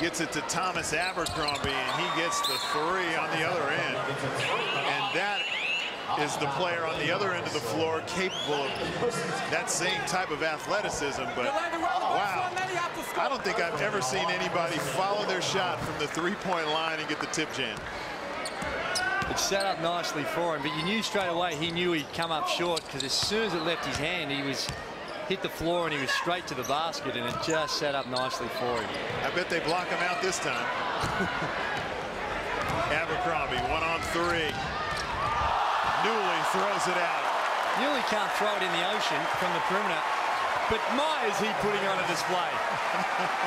gets it to Thomas Abercrombie, and he gets the 3 on the other end. And that is the player on the other end of the floor capable of that same type of athleticism. But wow, I don't think I've ever seen anybody follow their shot from the three-point line and get the tip jam. It set up nicely for him, but you knew straight away he knew he'd come up short, because as soon as it left his hand, he was hit the floor and he was straight to the basket, and it just set up nicely for him. I bet they block him out this time. Abercrombie, 1-on-3. Newley throws it out. Newley can't throw it in the ocean from the perimeter, but my, is he putting on a display.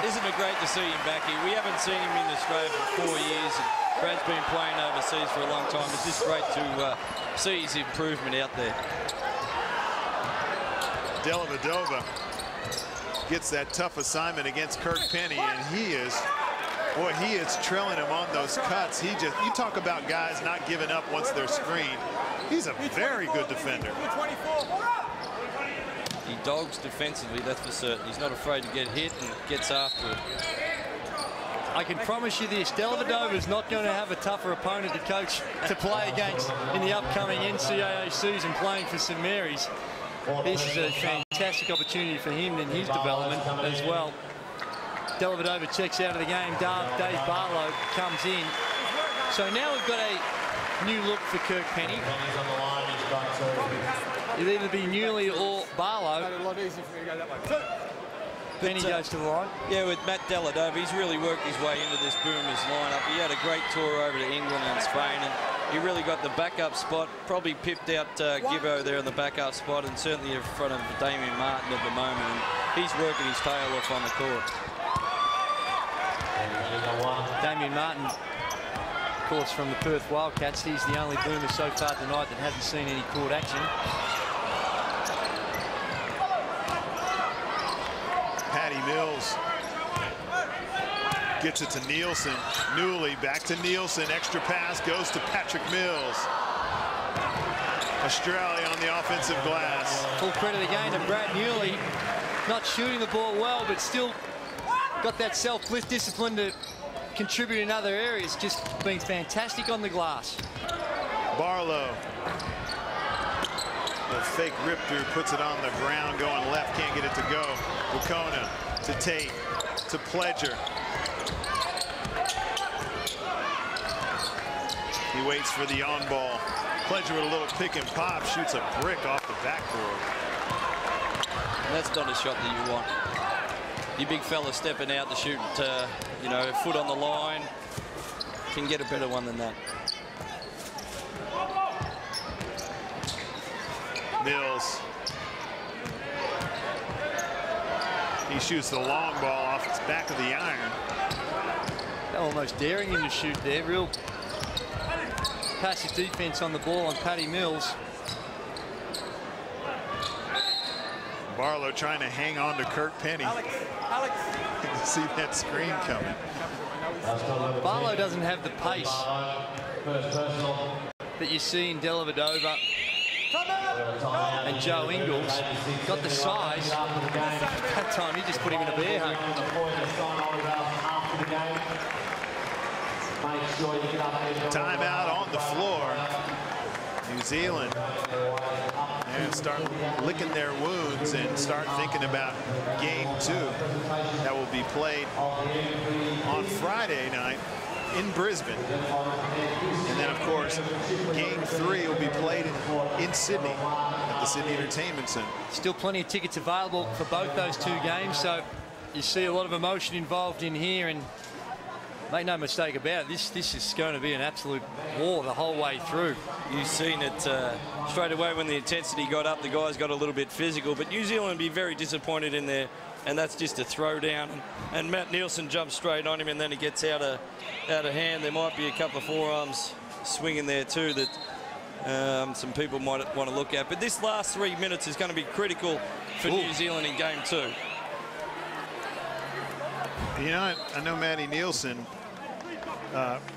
Isn't it great to see him back here? We haven't seen him in Australia for 4 years. Brad's been playing overseas for a long time. It's just great to see his improvement out there. Dellavedova gets that tough assignment against Kirk Penny, and he is trailing him on those cuts. You talk about guys not giving up once they're screened. He's a very good defender. He dogs defensively, that's for certain. He's not afraid to get hit and gets after it. I can promise you this, Dellavedova is not going to have a tougher opponent to coach to play against in the upcoming NCAA season playing for St. Mary's. This is a fantastic opportunity for him in his development as well. Dellavedova checks out of the game. Dave Barlow comes in. So now we've got a new look for Kirk Penny. It'll either be Newley or Barlow. Penny goes to the line. Yeah, with Matt Dellavedova, he's really worked his way into this Boomers lineup. He had a great tour over to England and Spain, and he really got the backup spot. Probably pipped out Gibbo there in the backup spot, and certainly in front of Damian Martin at the moment. And he's working his tail off on the court. Damian Martin, of course, from the Perth Wildcats. He's the only Boomer so far tonight that hasn't seen any court action. Patty Mills gets it to Nielsen. Newley back to Nielsen. Extra pass goes to Patrick Mills. Australia on the offensive glass. Full credit again to Brad Newley. Not shooting the ball well, but still got that self-discipline to contribute in other areas. Just been fantastic on the glass. Barlow. The fake rip through, puts it on the ground, going left, can't get it to go. Bacona to Tate, to Pledger. He waits for the on ball. Pledger with a little pick and pop, shoots a brick off the backboard. That's not a shot that you want. Your big fella stepping out to shoot, you know, foot on the line. Can get a better one than that. Mills. He shoots the long ball off its back of the iron. Almost daring him to shoot there. Real passive defense on the ball on Patty Mills. Barlow trying to hang on to Kirk Penny. Alex. See that screen coming. Barlow doesn't have the pace that you see in Dellavedova and Joe Ingles. Got the size. That time he just put him in a bear hug. Timeout on the floor. New Zealand. And start licking their wounds and start thinking about game 2 that will be played on Friday night in Brisbane. And then, of course, game 3 will be played in Sydney at the Sydney Entertainment Centre. Still plenty of tickets available for both those 2 games, so you see a lot of emotion involved in here, and make no mistake about it, this is going to be an absolute war the whole way through. You've seen it straight away when the intensity got up, the guys got a little bit physical, but New Zealand be very disappointed in there, and that's just a throwdown. And Matt Nielsen jumps straight on him, and then he gets out of hand. There might be a couple of forearms swinging there too that some people might want to look at. But this last 3 minutes is going to be critical for New Zealand in game 2. You know, I know Matty Nielsen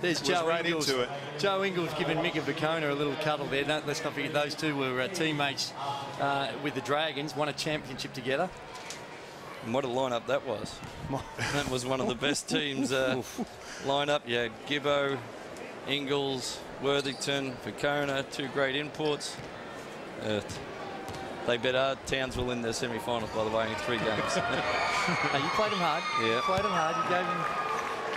There's was Joe right Ingles. into it. Joe Ingles giving Mika Vicona a little cuddle there. Let's not forget those two were teammates with the Dragons, won a championship together. And what a lineup that was. That was one of the best teams lineup. You had Gibbo, Ingles, Worthington, Vicona, two great imports. They bet Townsville in the semi-finals, by the way, in 3 games. Now, you played them hard. Yeah. You played them hard. You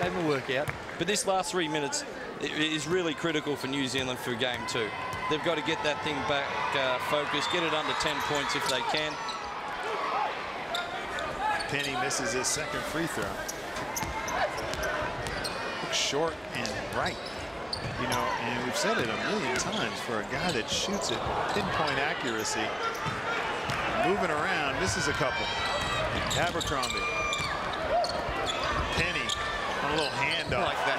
gave them a workout. But this last 3 minutes is really critical for New Zealand for game 2. They've got to get that thing back focused, get it under 10 points if they can. Penny misses his second free throw. Looks short and right. You know, and we've said it a million times, for a guy that shoots it pinpoint accuracy, moving around, misses a couple. Abercrombie. Penny on a little handoff. Like that.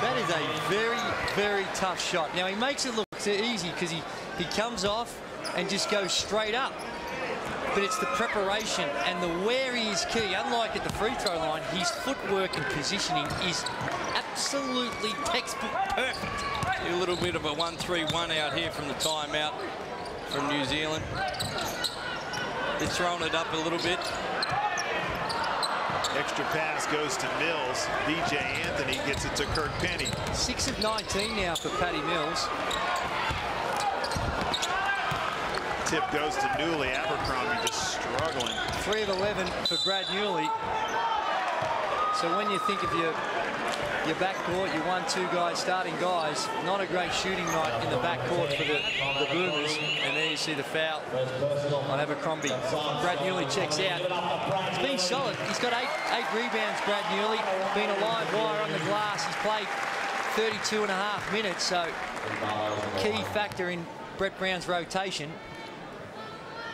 That is a very, very tough shot. Now, he makes it look easy because he comes off and just goes straight up. But it's the preparation and the where he is key. Unlike at the free throw line, his footwork and positioning is absolutely textbook perfect. A little bit of a 1-3-1 out here from the timeout from New Zealand. They're throwing it up a little bit. Extra pass goes to Mills. BJ Anthony gets it to Kirk Penny. 6 of 19 now for Patty Mills. Tip goes to Newley. Abercrombie just struggling. 3 of 11 for Brad Newley. So when you think of your backcourt, your 1-2 guys, starting guys, not a great shooting night in the backcourt for the Boomers. And there you see the foul on Abercrombie. Brad Newley checks out. He's been solid. He's got eight rebounds, Brad Newley. Been a live wire on the glass. He's played 32.5 minutes. So key factor in Brett Brown's rotation.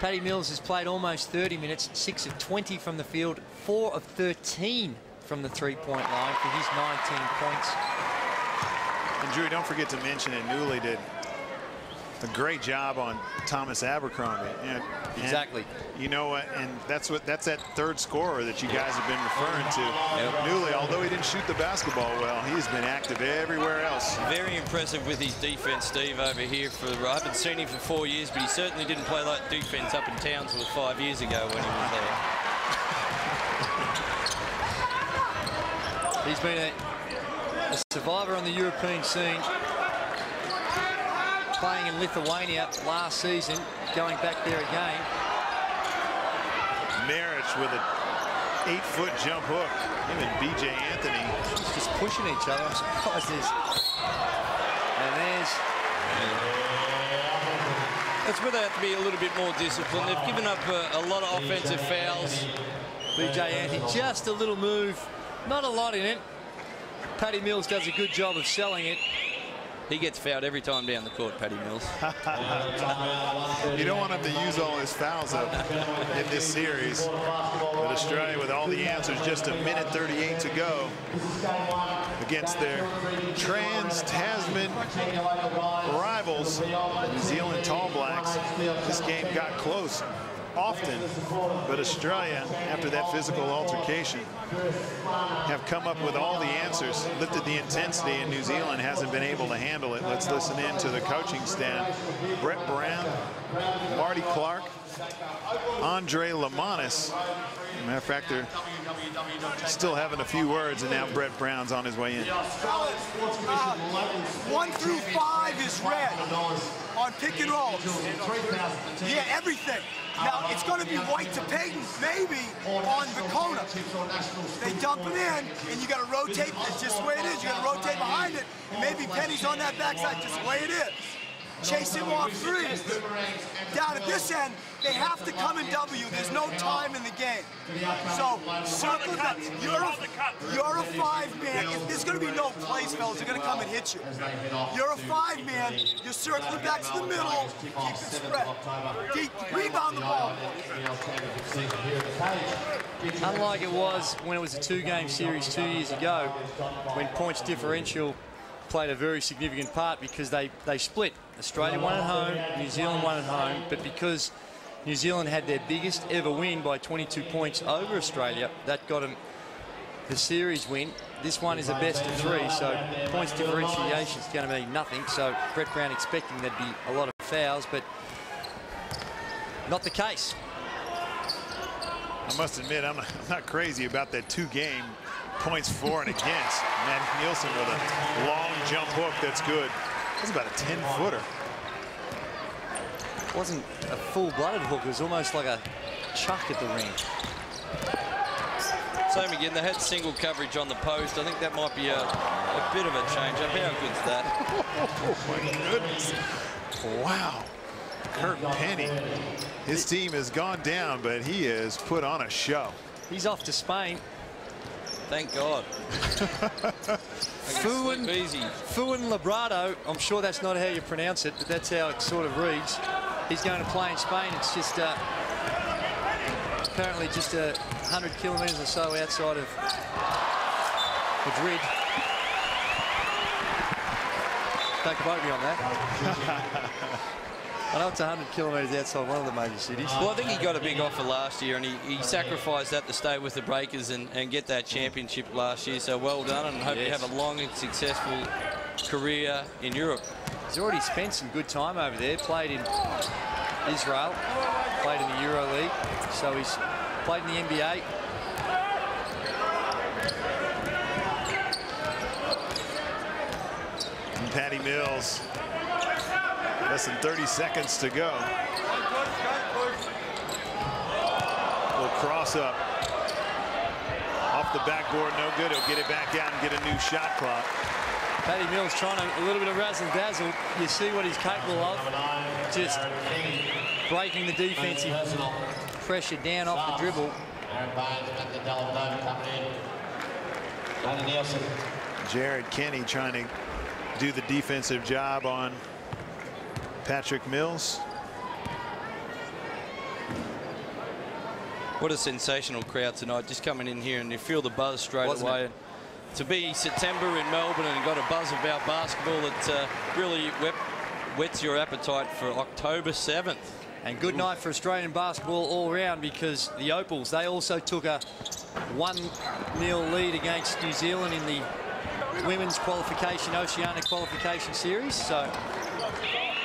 Patty Mills has played almost 30 minutes, 6 of 20 from the field, 4 of 13 from the three-point line for his 19 points. And Drew, don't forget to mention that Newley did a great job on Thomas Abercrombie. And exactly. You know what? And that's that third scorer that you guys have been referring to. Yep. Newley, although he didn't shoot the basketball well, he's been active everywhere else. Very impressive with his defense, Steve, over here. I haven't seen him for 4 years, but he certainly didn't play like defense up in Townsville 5 years ago when he was there. He's been a survivor on the European scene, playing in Lithuania last season, going back there again. Marich with an 8-foot jump hook. Him and BJ Anthony just pushing each other. I'm surprised there's. And there's. That's where they have to be a little bit more disciplined. They've given up a lot of offensive fouls. BJ Anthony, just a little move. Not a lot in it. Patty Mills does a good job of selling it. He gets fouled every time down the court, Patty Mills. You don't want him to use all his fouls up in this series. But Australia with all the answers, just a minute 38 to go against their trans-Tasman rivals, New Zealand Tall Blacks. This game got close often, but Australia, after that physical altercation, have come up with all the answers, lifted the intensity, and New Zealand hasn't been able to handle it. Let's listen in to the coaching staff. Brett Brown, Marty Clark, Andre Lamanis. Matter of fact, they're still having a few words, and now Brett Brown's on his way in. 1 through 5 is red on pick and rolls. Yeah, everything. Now, it's going to be white to Payton, maybe, on Vicona. They dump it in, and you got to rotate. It's just the way it is. You got to rotate behind it. And maybe Penny's on that backside, just the way it is. Chase him off threes. Down at this end, they have to come in W. There's no time in the game. So, circle that. You're a 5-man. There's going to be no plays, fellas. They're going to come and hit you. You're a 5-man. You're circling back to the middle. Keep it spread. Deep. Rebound the ball. Unlike it was when it was a 2-game series 2 years ago, when points differential played a very significant part, because they split. Australia won at home, New Zealand won at home, but because New Zealand had their biggest ever win by 22 points over Australia, that got them the series win. This one is a best of 3, so points differentiation is going to mean nothing. So Brett Brown expecting there'd be a lot of fouls, but not the case. I must admit, I'm not crazy about that 2-game points for and against. Matt Nielsen with a long jump hook that's good. That's about a 10-footer. It wasn't a full-blooded hook. It was almost like a chuck at the ring. Same again, they had single coverage on the post. I think that might be a bit of a change-up. How good's that? Oh, my goodness. Wow. Kirk Penny, his team has gone down, but he has put on a show. He's off to Spain. Thank God. Fuan Labrado. I'm sure that's not how you pronounce it, but that's how it sort of reads. He's going to play in Spain. It's just apparently just 100 kilometres or so outside of Madrid. Don't quote me on that. I know it's 100 kilometres outside one of the major cities. Well, I think he got a big offer last year, and he sacrificed that to stay with the Breakers and get that championship last year. So well done, and hope you have a long and successful career in Europe. He's already spent some good time over there. Played in Israel, played in the Euro League, so he's played in the NBA. And Patty Mills. Less than 30 seconds to go. Little cross up. Off the backboard, no good. He'll get it back out and get a new shot clock. Patty Mills trying a little bit of razzle dazzle. You see what he's capable of. Just breaking the defensive pressure down off the dribble. Jared Kenny trying to do the defensive job on Patrick Mills. What a sensational crowd tonight, just coming in here and you feel the buzz straight away. To be September in Melbourne and got a buzz about basketball that really whets your appetite for October 7th. And good night for Australian basketball all round, because the Opals, they also took a 1-0 lead against New Zealand in the women's qualification, Oceania qualification series. So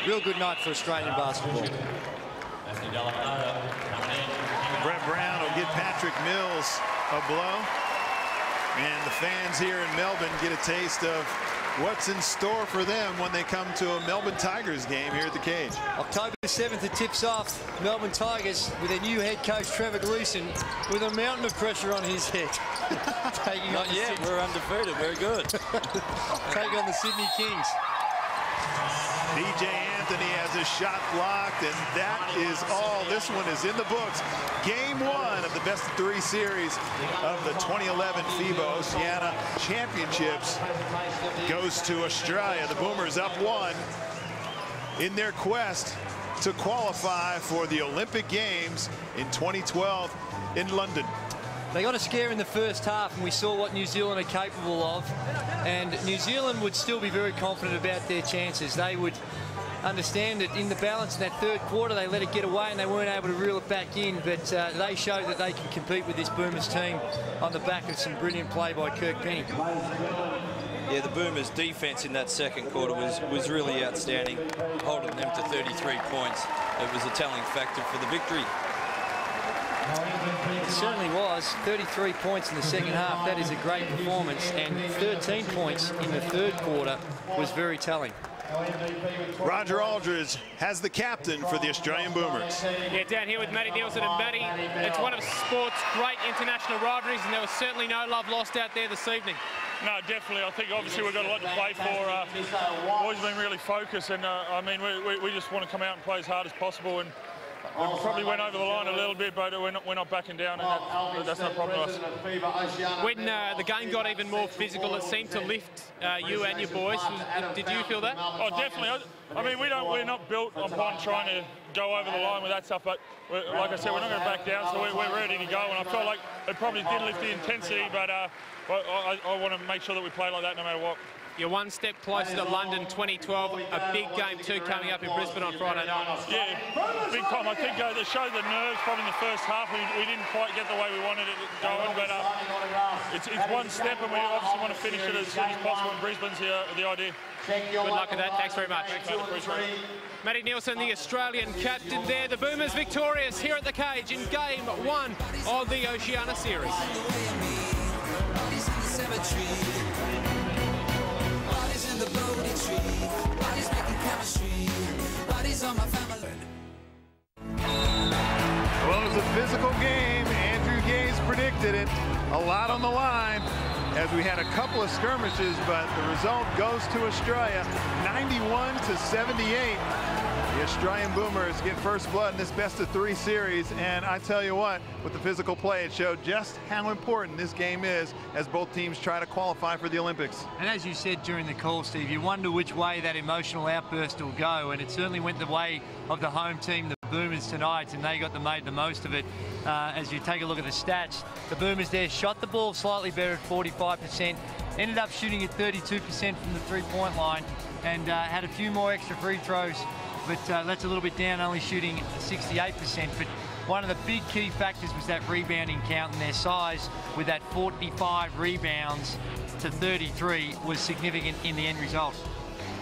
real good night for Australian basketball. Brett Brown will get Patrick Mills a blow. And the fans here in Melbourne get a taste of what's in store for them when they come to a Melbourne Tigers game here at the Cage. October 7th, it tips off. Melbourne Tigers with their new head coach, Trevor Gleeson, with a mountain of pressure on his head. Not yet, we're undefeated, very good. Taking on the Sydney Kings. DJ Anthony has a shot blocked, and that is all. This one is in the books. Game 1 of the best-of-3 series of the 2011 FIBA Oceania Championships goes to Australia. The Boomers up 1 in their quest to qualify for the Olympic Games in 2012 in London. They got a scare in the first half, and we saw what New Zealand are capable of. And New Zealand would still be very confident about their chances. They would understand that in the balance in that third quarter, they let it get away and they weren't able to reel it back in. But they showed that they can compete with this Boomers team on the back of some brilliant play by Kirk Penny. Yeah, the Boomers' defense in that second quarter was really outstanding, holding them to 33 points. It was a telling factor for the victory. It certainly was. 33 points in the second half. That is a great performance. And 13 points in the third quarter was very telling. Roger Aldridge has the captain for the Australian Boomers. Yeah, down here with Matty Nielsen, and Matty, it's one of sport's great international rivalries, and there was certainly no love lost out there this evening. No, definitely. I think obviously we've got a lot to play for. Always been really focused, and I mean we just want to come out and play as hard as possible. And we probably went over the line a little bit, but we're not backing down, and that's no problem to us. When the game got even more physical, it seemed to lift you and your boys. Did you feel that? Oh, definitely. I mean, we're not built upon trying to go over the line with that stuff, but like I said, we're not going to back down, so we're ready to go. And I felt like it probably did lift the intensity, but I want to make sure that we play like that no matter what. You're one step closer to London 2012. A big game too coming up in Brisbane on Friday night. Yeah, big time. I think they showed the nerves probably in the first half. We didn't quite get the way we wanted it going, but it's one step, and we obviously want to finish it as soon as possible. And Brisbane's the idea. Good luck with that. Thanks very much. Thanks, Matty Nielsen, the Australian captain there. The Boomers victorious here at the cage in game 1 of the Oceania series. Well, it was a physical game. Andrew Gaze predicted it. A lot on the line as we had a couple of skirmishes, but the result goes to Australia, 91-78. The Australian Boomers get first blood in this best-of-3 series, and I tell you what, with the physical play, it showed just how important this game is as both teams try to qualify for the Olympics. And as you said during the call, Steve, you wonder which way that emotional outburst will go, and it certainly went the way of the home team, the Boomers, tonight, and they made the most of it. As you take a look at the stats, the Boomers there shot the ball slightly better at 45%, ended up shooting at 32% from the three-point line, and had a few more extra free throws. But that's a little bit down, only shooting 68%. But one of the big key factors was that rebounding count, and their size with that 45 rebounds to 33 was significant in the end result.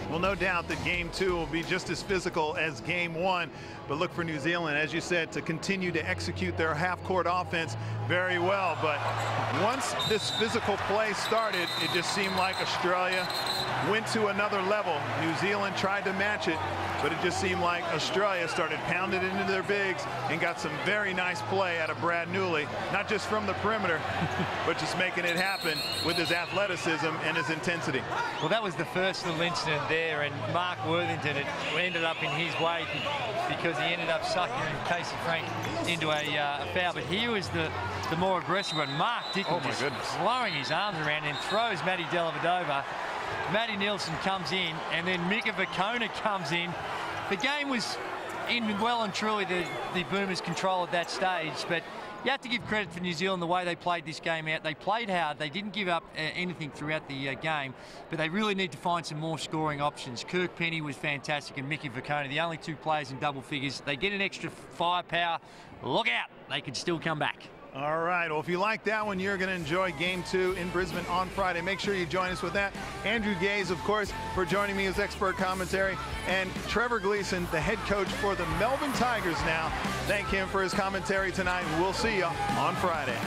Well, no doubt that game 2 will be just as physical as game 1. But look for New Zealand, as you said, to continue to execute their half-court offense very well. But once this physical play started, it just seemed like Australia went to another level. New Zealand tried to match it, but it just seemed like Australia started pounding it into their bigs and got some very nice play out of Brad Newley, not just from the perimeter, but just making it happen with his athleticism and his intensity. Well, that was the first little incident there, and Mark Worthington, it ended up in his way because he ended up sucking Casey Frank into a foul. But he was the more aggressive one. Mark Dickel just blowing his arms around and throws Matty Dellavedova. Matty Nielsen comes in, and then Mika Vukona comes in. The game was in well and truly the Boomers' control at that stage, but you have to give credit to New Zealand the way they played this game out. They played hard. They didn't give up anything throughout the game, but they really need to find some more scoring options. Kirk Penny was fantastic, and Mika Vukona, the only 2 players in double figures. They get an extra firepower. Look out. They could still come back. All right, well, if you like that one, you're going to enjoy game 2 in Brisbane on Friday. Make sure you join us with that. Andrew Gaze, of course, for joining me as expert commentary, and Trevor Gleason, the head coach for the Melbourne Tigers now. Thank him for his commentary tonight, and we'll see you on Friday.